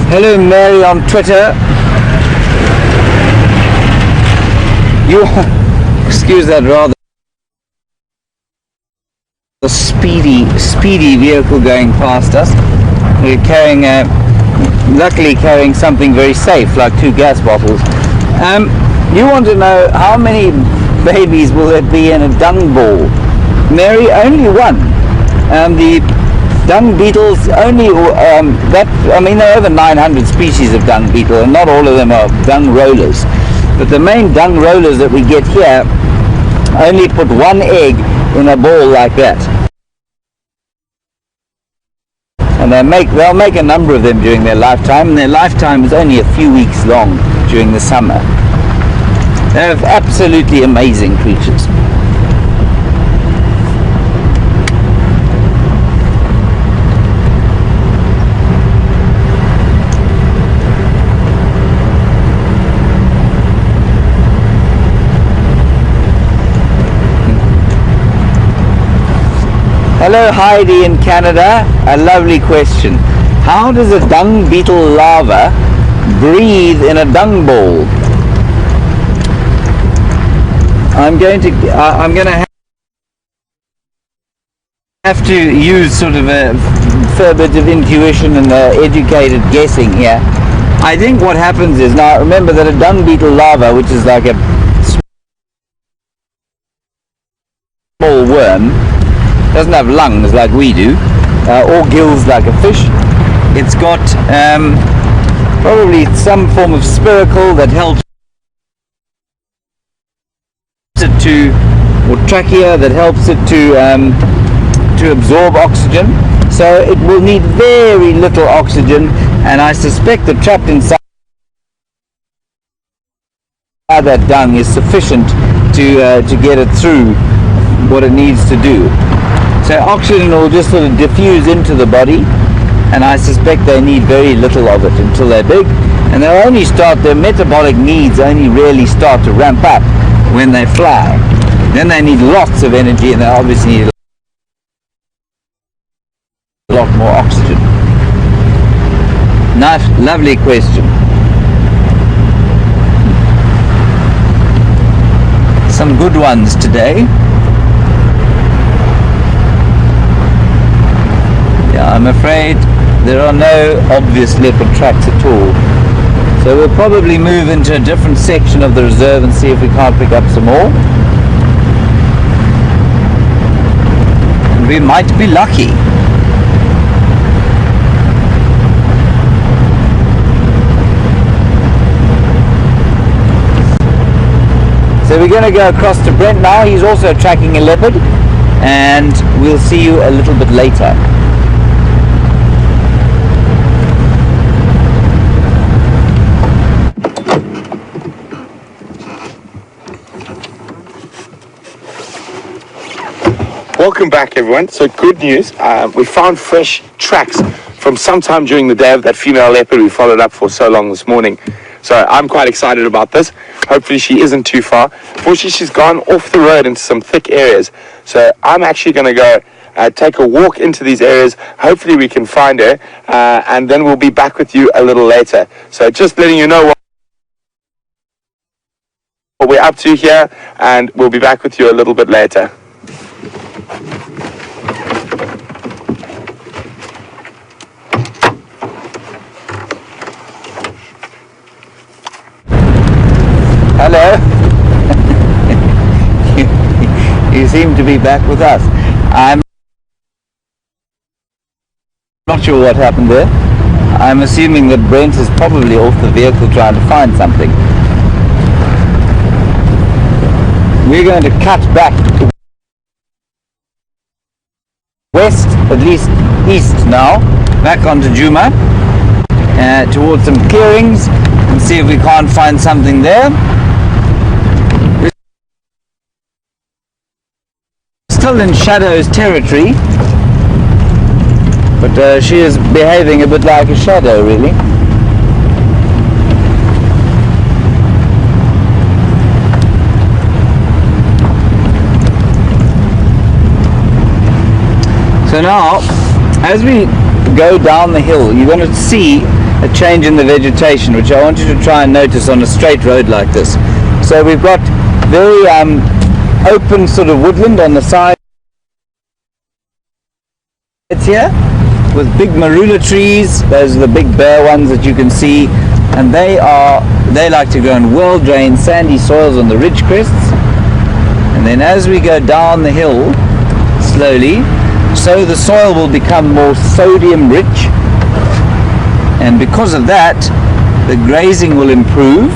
Hello, Mary on Twitter. You excuse that rather speedy vehicle going past us. We're carrying luckily carrying something very safe, like 2 gas bottles. You want to know how many babies will there be in a dung ball? Mary, only one. The dung beetles only, there are over 900 species of dung beetle, and not all of them are dung rollers. But the main dung rollers that we get here only put 1 egg in a ball like that. And they'll make a number of them during their lifetime, and their lifetime is only a few weeks long during the summer. They're absolutely amazing creatures. Hello, Heidi in Canada. A lovely question. How does a dung beetle larva breathe in a dung ball? I'm going to have to use sort of a fair bit of intuition and educated guessing here. I think what happens is, now remember that a dung beetle larva, which is like a small worm, doesn't have lungs like we do, or gills like a fish. It's got probably some form of spiracle that helps it to, or trachea that helps it to absorb oxygen. So it will need very little oxygen, and I suspect that trapped inside that dung is sufficient to get it through what it needs to do. So oxygen will just sort of diffuse into the body, and I suspect they need very little of it until they're big, and they'll only start, their metabolic needs only really start to ramp up when they fly. Then they need lots of energy, and they obviously need a lot more oxygen. Nice, lovely question. Some good ones today. I'm afraid there are no obvious leopard tracks at all. So we'll probably move into a different section of the reserve and see if we can't pick up some more. And we might be lucky. So we're going to go across to Brent now. He's also tracking a leopard, and we'll see you a little bit later. Welcome back, everyone. So good news, we found fresh tracks from sometime during the day of that female leopard we followed up for so long this morning. So I'm quite excited about this. Hopefully she isn't too far. Fortunately, she's gone off the road into some thick areas. So I'm actually going to go take a walk into these areas. Hopefully we can find her, and then we'll be back with you a little later. So just letting you know what we're up to here, and we'll be back with you a little bit later. Hello. You seem to be back with us. I'm not sure what happened there. I'm assuming that Brent is probably off the vehicle trying to find something. We're going to cut back to west, at least east now, back onto Djuma, towards some clearings, and see if we can't find something there. We're still in Shadow's territory, but she is behaving a bit like a shadow, really. So now, as we go down the hill, you're going to see a change in the vegetation, which I want you to try and notice on a straight road like this. So we've got very open sort of woodland on the side here, with big marula trees. Those are the big bare ones that you can see, and they like to grow in well-drained sandy soils on the ridge crests. And then as we go down the hill slowly, so the soil will become more sodium rich, and because of that the grazing will improve,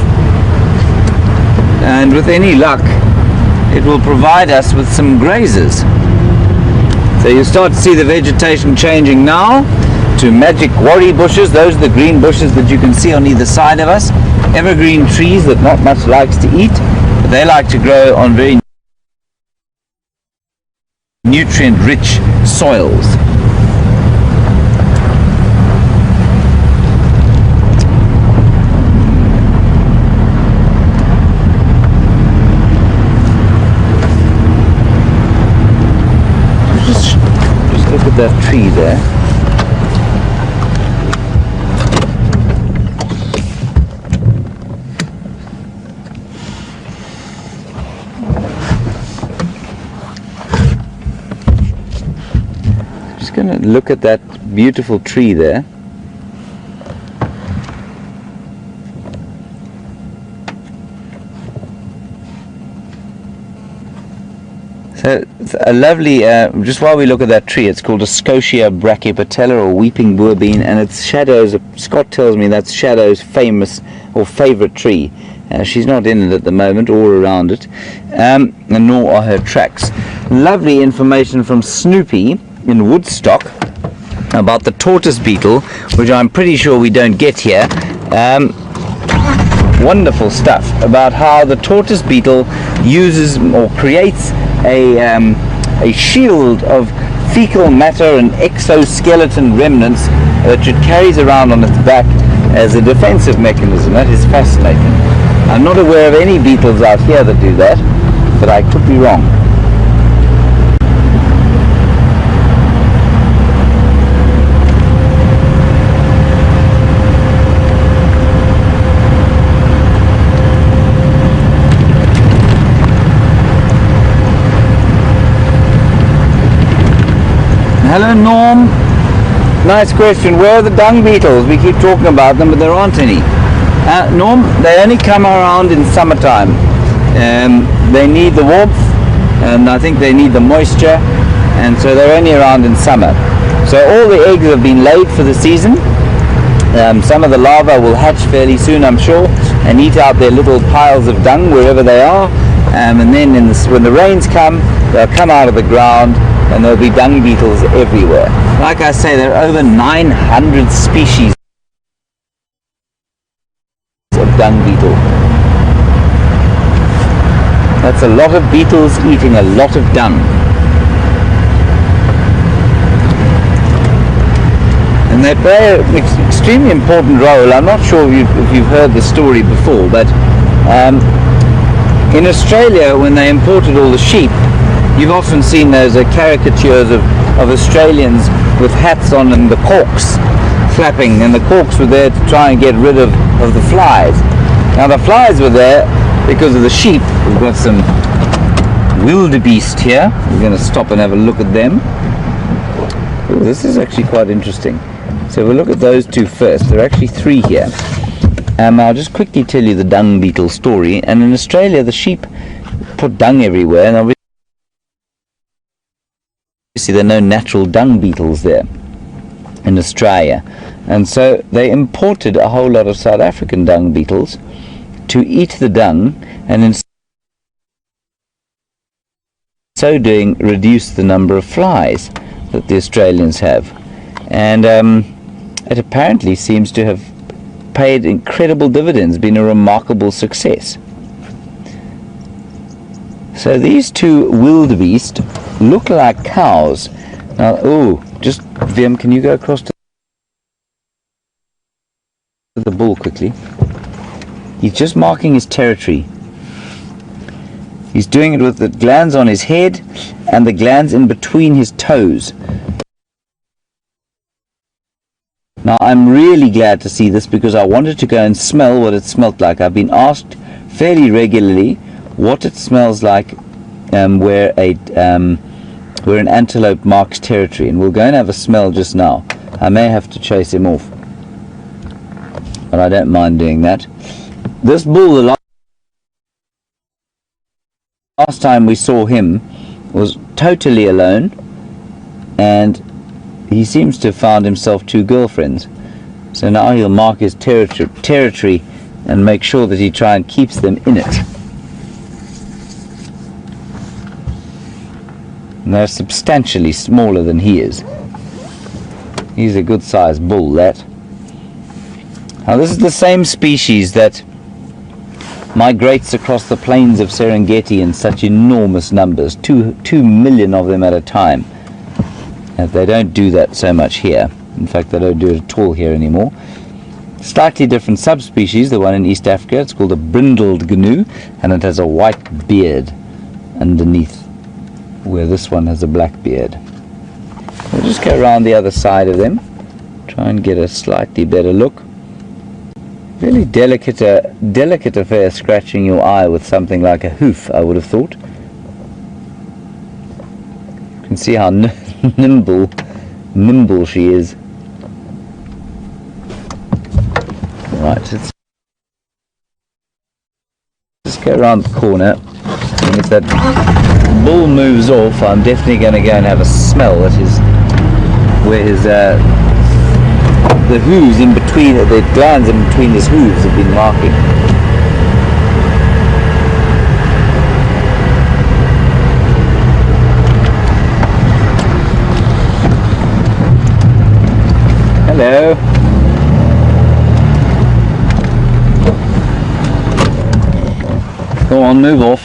and with any luck it will provide us with some grazers. So you start to see the vegetation changing now to magic worry bushes. Those are the green bushes that you can see on either side of us. Evergreen trees that not much likes to eat, but they like to grow on very nutrient-rich soils. Just look at that tree there. Going to look at that beautiful tree there. So it's a lovely, just while we look at that tree, it's called a Scotia brachypatella, or weeping boer bean, and it's Shadow's, Scott tells me that's Shadow's famous or favourite tree. She's not in it at the moment or around it, and nor are her tracks. Lovely information from Snoopy in Woodstock about the tortoise beetle, which I'm pretty sure we don't get here. Wonderful stuff about how the tortoise beetle uses or creates a shield of fecal matter and exoskeleton remnants that it carries around on its back as a defensive mechanism. That is fascinating. I'm not aware of any beetles out here that do that, but I could be wrong. Hello Norm, nice question. Where are the dung beetles? We keep talking about them, but there aren't any. Norm, they only come around in summertime. They need the warmth, and I think they need the moisture, and so they're only around in summer. So all the eggs have been laid for the season. Some of the larvae will hatch fairly soon, I'm sure, and eat out their little piles of dung wherever they are. And then when the rains come, they'll come out of the ground, and there'll be dung beetles everywhere. Like I say, there are over 900 species of dung beetle. That's a lot of beetles eating a lot of dung. And they play an extremely important role. I'm not sure if you've heard the story before, but in Australia, when they imported all the sheep, You've often seen those caricatures of Australians with hats on and the corks flapping, and the corks were there to try and get rid of the flies. Now the flies were there because of the sheep. We've got some wildebeest here. We're going to stop and have a look at them. Ooh, this is actually quite interesting. So we'll look at those two first. There are actually 3 here. I'll just quickly tell you the dung beetle story. And in Australia, the sheep put dung everywhere, and obviously there are no natural dung beetles there in Australia. And so they imported a whole lot of South African dung beetles to eat the dung, and in so doing reduce the number of flies that the Australians have. And it apparently seems to have paid incredible dividends, been a remarkable success. So these 2 wildebeest look like cows. Now, just Vim, can you go across to the bull quickly? He's just marking his territory. He's doing it with the glands on his head and the glands in between his toes. Now I'm really glad to see this because I wanted to go and smell what it smelled like. I've been asked fairly regularly what it smells like where an antelope marks territory, and we'll go and have a smell just now. I may have to chase him off, but I don't mind doing that. This bull, the last time we saw him, was totally alone, and he seems to have found himself 2 girlfriends. So now he'll mark his territory and make sure that he try and keeps them in it. And they're substantially smaller than he is. He's a good sized bull, that. Now this is the same species that migrates across the plains of Serengeti in such enormous numbers, 2 million of them at a time. They don't do that so much here. In fact, they don't do it at all here anymore. Slightly different subspecies, the one in East Africa, it's called a brindled gnu, and it has a white beard underneath, where this one has a black beard. We'll just go around the other side of them, try and get a slightly better look. Really delicate affair, scratching your eye with something like a hoof, I would have thought. You can see how nimble she is. Right, let's just go around the corner, and if that bull moves off, I'm definitely going to go and have a smell at where his the hooves in between, the glands in between his hooves have been marking. Hello. Go on, move off.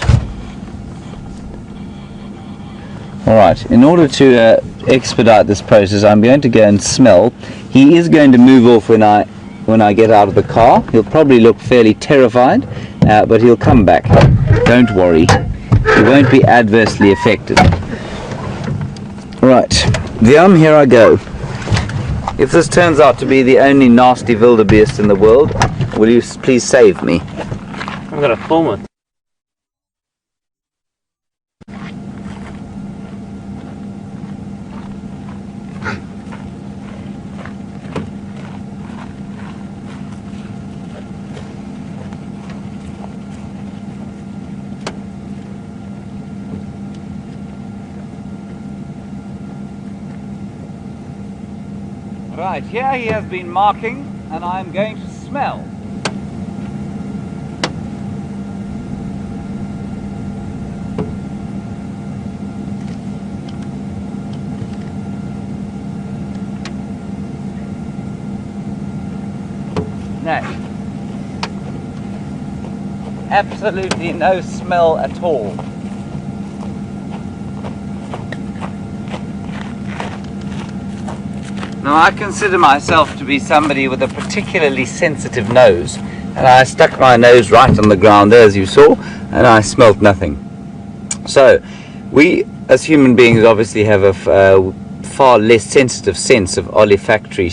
Alright, in order to expedite this process, I'm going to go and smell. He is going to move off when I get out of the car. He'll probably look fairly terrified, but he'll come back. Don't worry. He won't be adversely affected. Right, here I go. If this turns out to be the only nasty wildebeest in the world, will you please save me? I'm gonna film it. Right, here he has been marking, and I'm going to smell. No. Absolutely no smell at all. Now, I consider myself to be somebody with a particularly sensitive nose, and I stuck my nose right on the ground, as you saw, and I smelt nothing. So, we as human beings obviously have a far less sensitive sense of olfactory,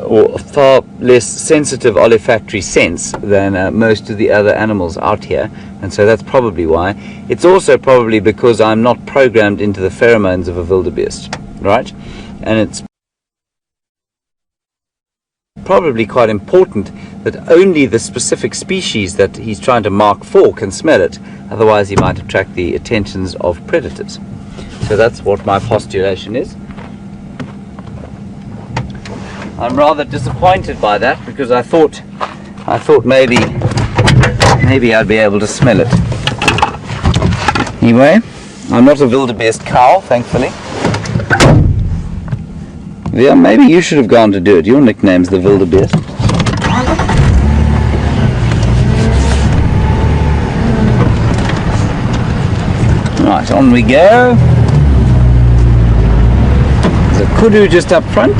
or far less sensitive olfactory sense than most of the other animals out here, and so that's probably why. It's also probably because I'm not programmed into the pheromones of a wildebeest, right? And it's probably quite important that only the specific species that he's trying to mark for can smell it, otherwise he might attract the attentions of predators. So that's what my postulation is. I'm rather disappointed by that, because I thought maybe I'd be able to smell it. Anyway, I'm not a wildebeest cow, thankfully. Yeah, maybe you should have gone to do it. Your nickname's the wildebeest. Right, on we go. There's a kudu just up front.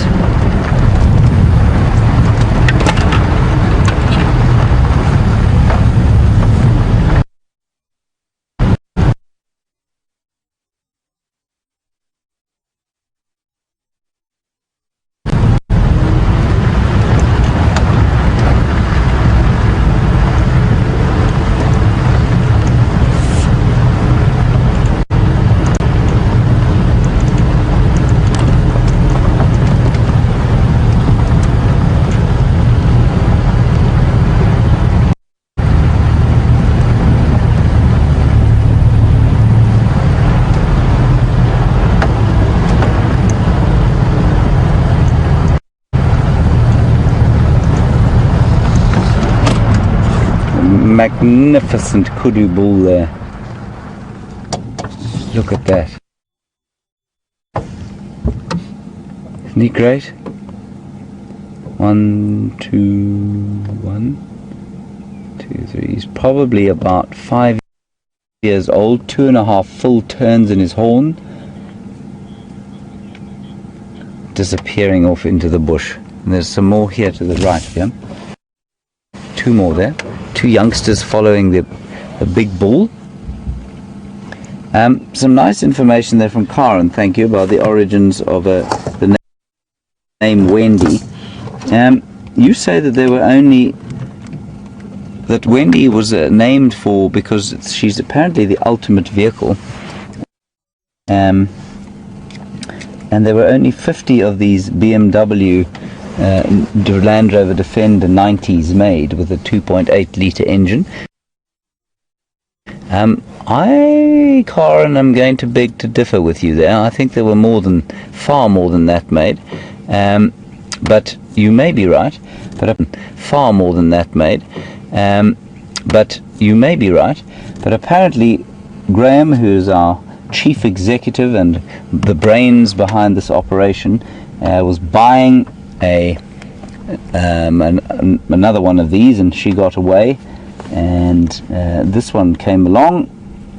Magnificent kudu bull there. Look at that. Isn't he great? 1, 2, 3. He's probably about 5 years old, 2.5 full turns in his horn, disappearing off into the bush. And there's some more here to the right of him. 2 more there. 2 youngsters following the big bull. Some nice information there from Karen, thank you, about the origins of the name Wendy. You say that there were only that Wendy was named for because she's apparently the ultimate vehicle, and there were only 50 of these BMW Land Rover Defender 90s made with a 2.8 litre engine. I, Karen, am going to beg to differ with you there. I think there were far more than that made, but you may be right. But far more than that made, but you may be right. But apparently, Graham, who's our chief executive and the brains behind this operation, was buying another one of these, and she got away, and this one came along,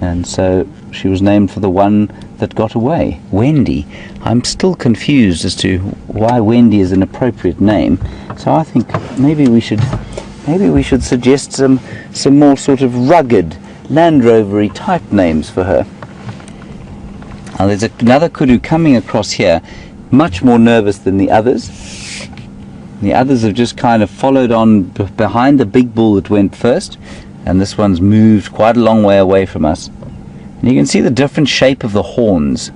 and so she was named for the one that got away, Wendy. I'm still confused as to why Wendy is an appropriate name, so I think maybe we should suggest some more sort of rugged Land Rover-y type names for her. Now there's another kudu coming across here, much more nervous than the others. The others have just kind of followed on behind the big bull that went first, and this one's moved quite a long way away from us. And you can see the different shape of the horns.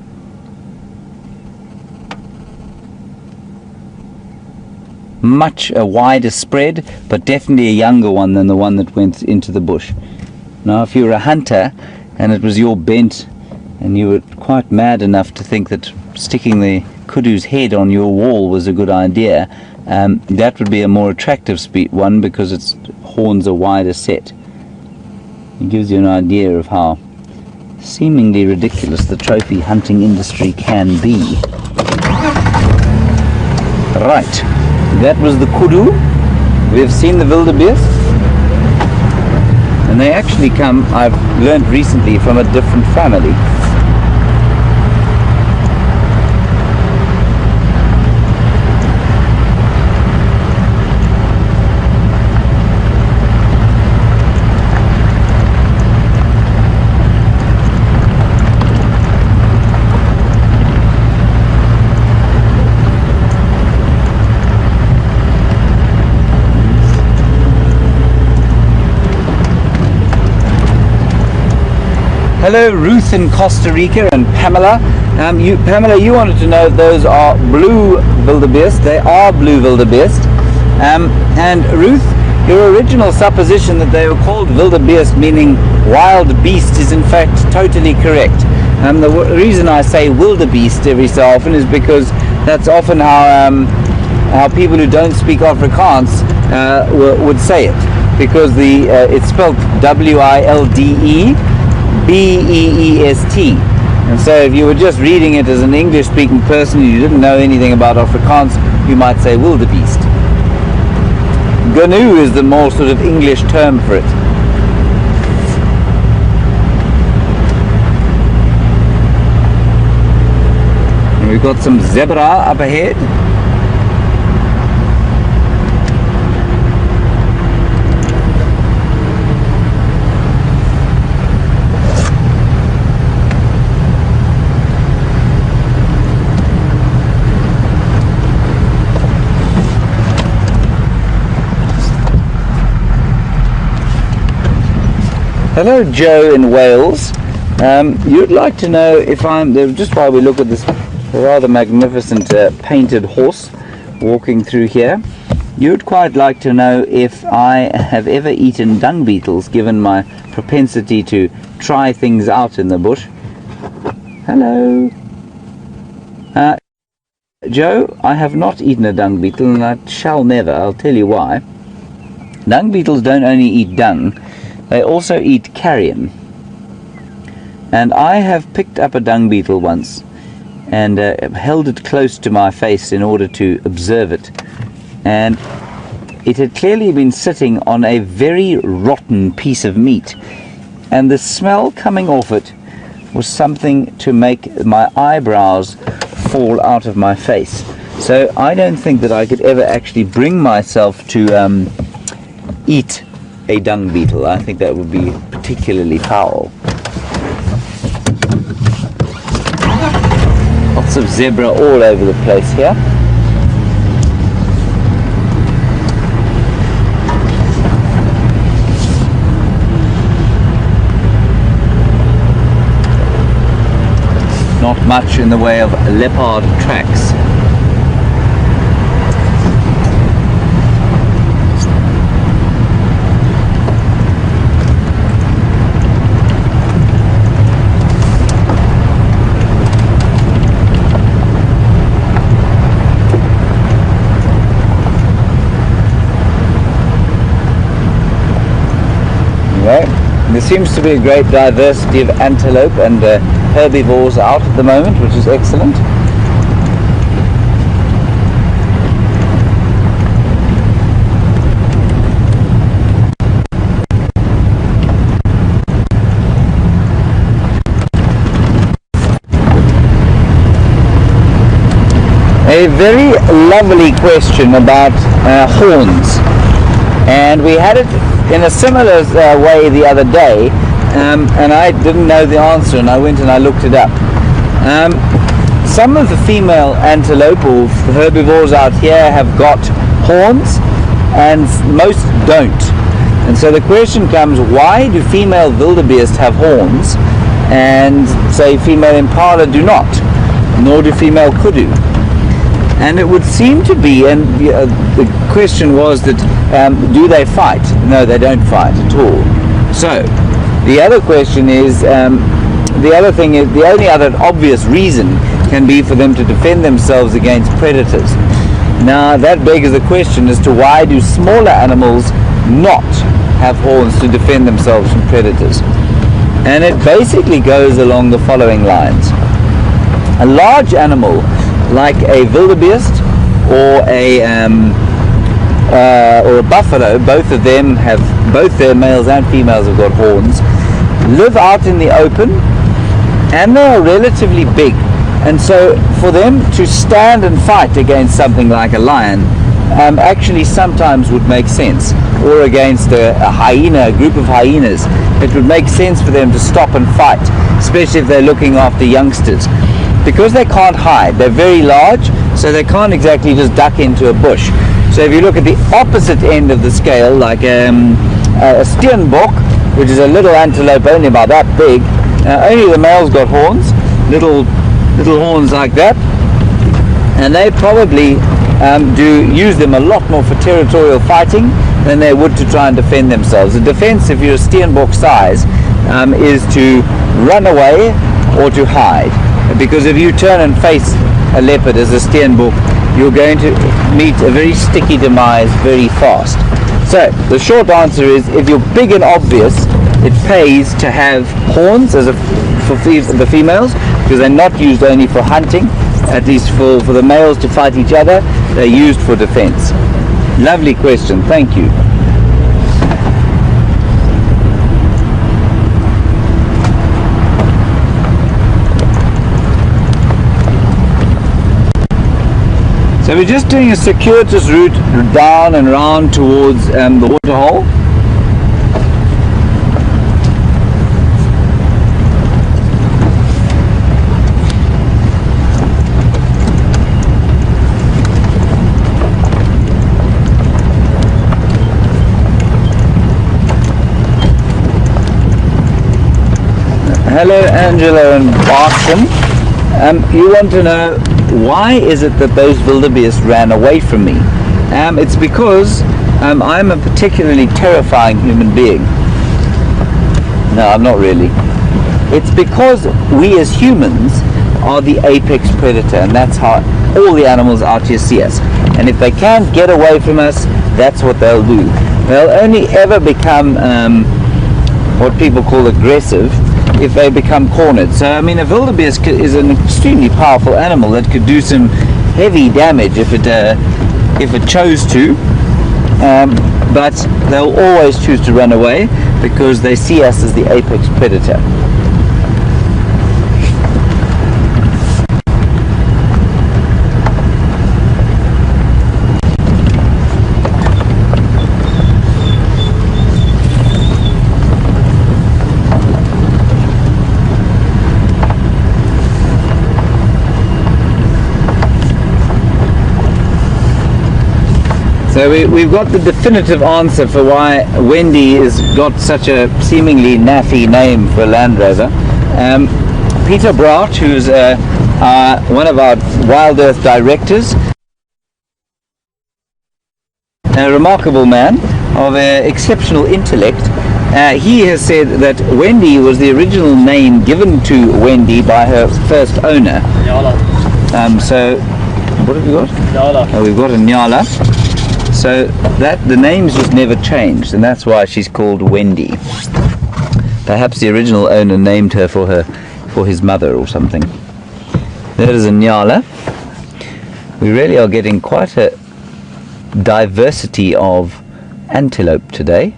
Much a wider spread, but definitely a younger one than the one that went into the bush. Now if you were a hunter and it was your bent and you were quite mad enough to think that sticking the kudu's head on your wall was a good idea, that would be a more attractive one because its horns are wider set. It gives you an idea of how seemingly ridiculous the trophy hunting industry can be. Right, that was the kudu. We have seen the wildebeest, and they actually come, I've learned recently, from a different family. Hello, Ruth in Costa Rica, and Pamela. Pamela, you wanted to know if those are blue wildebeest. They are blue wildebeest. And Ruth, your original supposition that they were called wildebeest, meaning wild beast, is in fact totally correct. The reason I say wildebeest every so often is because that's often how people who don't speak Afrikaans would say it, because it's spelled WILDEBEEST. And so if you were just reading it as an English-speaking person, you didn't know anything about Afrikaans, you might say wildebeest. Gnu is the more sort of English term for it. And we've got some zebra up ahead. Hello, Joe in Wales. You'd like to know if just while we look at this rather magnificent painted horse walking through here, you'd quite like to know if I have ever eaten dung beetles, given my propensity to try things out in the bush. Hello. Joe, I have not eaten a dung beetle, and I shall never. I'll tell you why. Dung beetles don't only eat dung, they also eat carrion. And I have picked up a dung beetle once and held it close to my face in order to observe it. And it had clearly been sitting on a very rotten piece of meat. And the smell coming off it was something to make my eyebrows fall out of my face. So I don't think that I could ever actually bring myself to eat a dung beetle. I think that would be particularly foul. Lots of zebra all over the place here. Not much in the way of leopard tracks. There seems to be a great diversity of antelope and herbivores out at the moment, which is excellent. A very lovely question about horns, and we had it in a similar way the other day, and I didn't know the answer, and I went and I looked it up. Some of the female antelope or herbivores out here have got horns, and most don't. And so the question comes, why do female wildebeest have horns, and say female impala do not, nor do female kudu? And it would seem to be, and the question was that, do they fight? No, they don't fight at all. So, the other question is, the only other obvious reason can be for them to defend themselves against predators. Now, that begs the question as to why do smaller animals not have horns to defend themselves from predators? And it basically goes along the following lines. A large animal like a wildebeest or a buffalo, both of them have, both their males and females have got horns, live out in the open, and they are relatively big. And so for them to stand and fight against something like a lion actually sometimes would make sense, or against a hyena, a group of hyenas. It would make sense for them to stop and fight, especially if they're looking after youngsters. Because they can't hide, they're very large, so they can't exactly just duck into a bush. So if you look at the opposite end of the scale, like a steenbok, which is a little antelope only about that big, Only the males got horns, little horns like that, and they probably do use them a lot more for territorial fighting than they would to try and defend themselves. The defense, if you're a Steenbok size, is to run away or to hide, because if you turn and face a leopard as a Steenbok, you're going to meet a very sticky demise very fast. So the short answer is, if you're big and obvious, it pays to have horns for the females, because they're not used only for hunting. At least for the males to fight each other, they're used for defense. Lovely question, thank you. So we're just doing a circuitous route down and round towards the waterhole. Hello Angela and Boston. You want to know, why is it that those wildebeest ran away from me? It's because I'm a particularly terrifying human being. No, I'm not really. It's because we as humans are the apex predator, and that's how all the animals out here see us. And if they can't get away from us, that's what they'll do. They'll only ever become what people call aggressive if they become cornered. So I mean, a wildebeest is an extremely powerful animal that could do some heavy damage if it chose to, but they'll always choose to run away because they see us as the apex predator. So we've got the definitive answer for why Wendy has got such a seemingly naffy name for a Land Rover. Peter Braut, who's one of our Wild Earth directors, a remarkable man of exceptional intellect, he has said that Wendy was the original name given to Wendy by her first owner. Nyala. So what have we got? Nyala. Oh, we've got a Nyala. So that the name's just never changed, and that's why she's called Wendy. Perhaps the original owner named her for his mother or something. There is a Nyala. We really are getting quite a diversity of antelope today.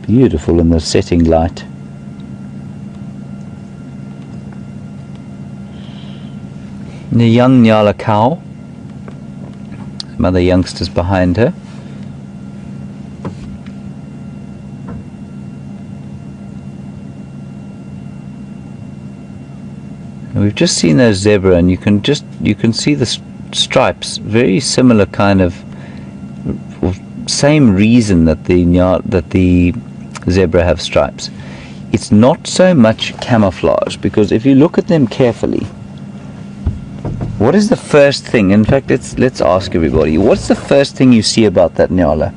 Beautiful in the setting light. The young Nyala cow, some other youngsters behind her. And we've just seen those zebra, and you can see the stripes, very similar kind of, same reason that the zebra have stripes. It's not so much camouflage, because if you look at them carefully, what is the first thing? In fact, let's ask everybody. What's the first thing you see about that Nyala?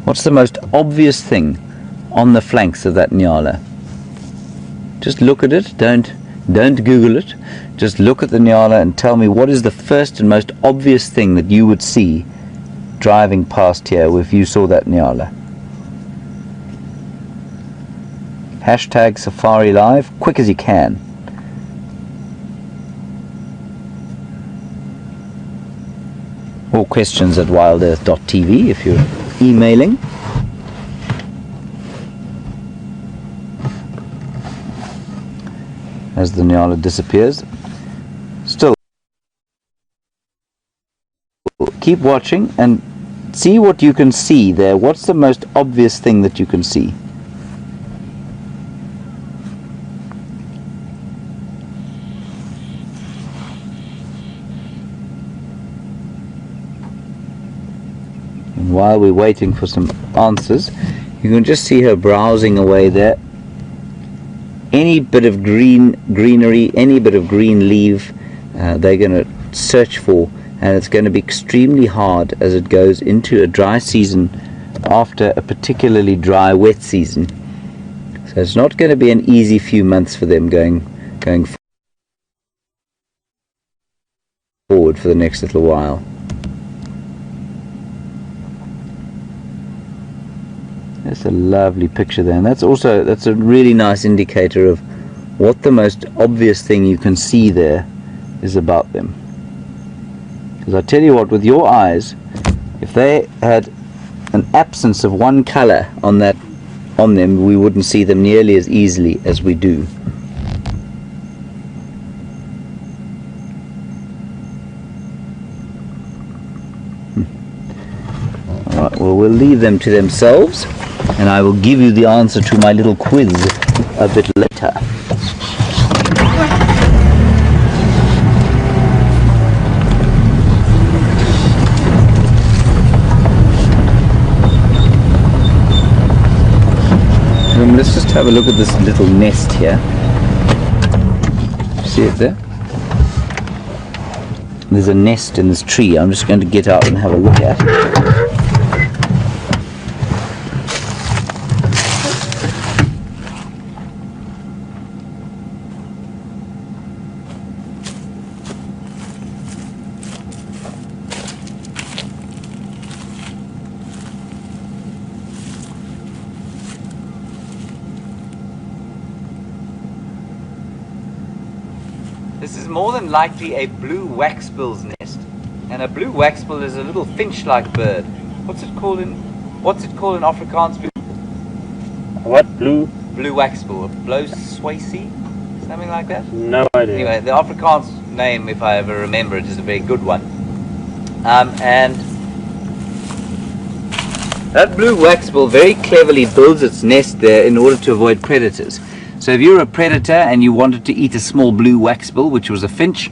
What's the most obvious thing on the flanks of that Nyala? Just look at it. Don't Google it. Just look at the Nyala and tell me what is the first and most obvious thing that you would see driving past here if you saw that Nyala. Hashtag Safari Live, quick as you can. Or questions at WildEarthTV if you're emailing. As the Nyala disappears. Still, keep watching and see what you can see there. What's the most obvious thing that you can see? while we're waiting for some answers, you can just see her browsing away there. Any bit of greenery, any bit of green leaf, they're going to search for, and it's going to be extremely hard as it goes into a dry season after a particularly dry wet season. So it's not going to be an easy few months for them going forward for the next little while. That's a lovely picture there, and that's a really nice indicator of what the most obvious thing you can see there is about them. Because I tell you what, with your eyes, if they had an absence of one color on them, we wouldn't see them nearly as easily as we do. Alright, well, we'll leave them to themselves, and I will give you the answer to my little quiz a bit later. Let's just have a look at this little nest here. See it there? There's a nest in this tree. I'm just going to get out and have a look at it. This is more than likely a blue waxbill's nest, and a blue waxbill is a little finch-like bird. What's it called in Afrikaans? What? Blue waxbill, blauwswyssie, something like that. No idea. Anyway, the Afrikaans name, if I ever remember it, is a very good one. And that blue waxbill very cleverly builds its nest there in order to avoid predators. So if you're a predator and you wanted to eat a small blue waxbill, which was a finch,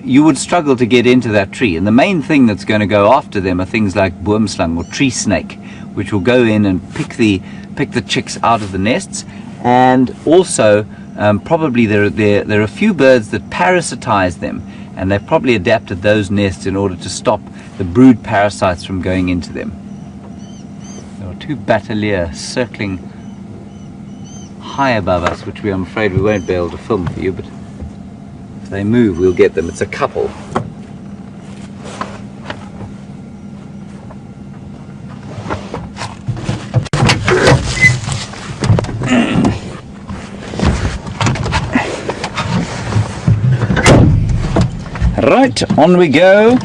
you would struggle to get into that tree. And the main thing that's going to go after them are things like boomslang or tree snake, which will go in and pick the chicks out of the nests. And also, probably there are a few birds that parasitize them, and they've probably adapted those nests in order to stop the brood parasites from going into them. There are two bateliers circling high above us, which I'm afraid we won't be able to film for you, but if they move we'll get them. It's a couple. Right, on we go.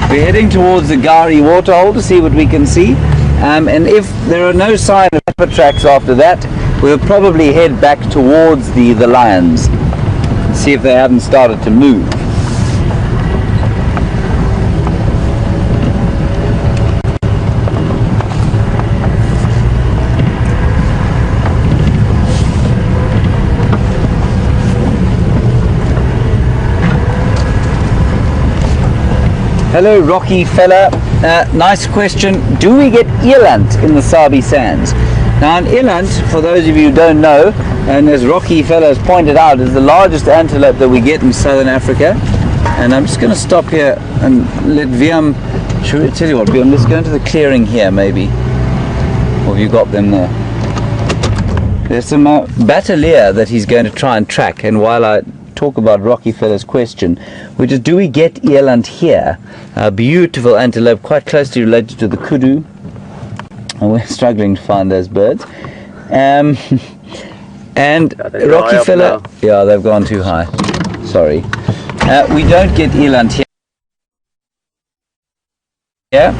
We're heading towards the Gari waterhole to see what we can see, and if there are no sign of leopard tracks after that, we'll probably head back towards the lions and see if they haven't started to move. Hello, Rocky fella. Nice question. Do we get eland in the Sabi Sands? Now, an eland, for those of you who don't know, and as Rocky fella has pointed out, is the largest antelope that we get in southern Africa. And I'm just going to stop here and let Viam, should I tell you what, Viam, let's go into the clearing here maybe. Or have you got them there? There's some batelier that he's going to try and track, and while I talk about Rocky fella's question, which is, do we get eland here? A beautiful antelope, quite closely related to the kudu. And we're struggling to find those birds. And Rocky fella, yeah, they've gone too high. Sorry. We don't get eland here. Yeah,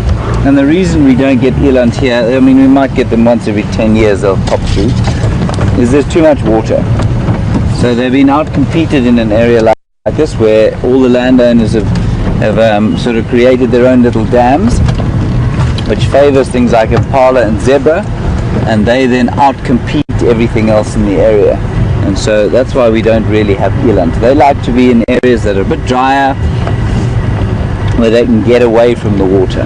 and the reason we don't get eland here, I mean, we might get them once every 10 years, they'll pop through, is there's too much water. So they've been out-competed in an area like this, where all the landowners have sort of created their own little dams, which favors things like impala and zebra, and they then outcompete everything else in the area. And so that's why we don't really have eland. They like to be in areas that are a bit drier, where they can get away from the water.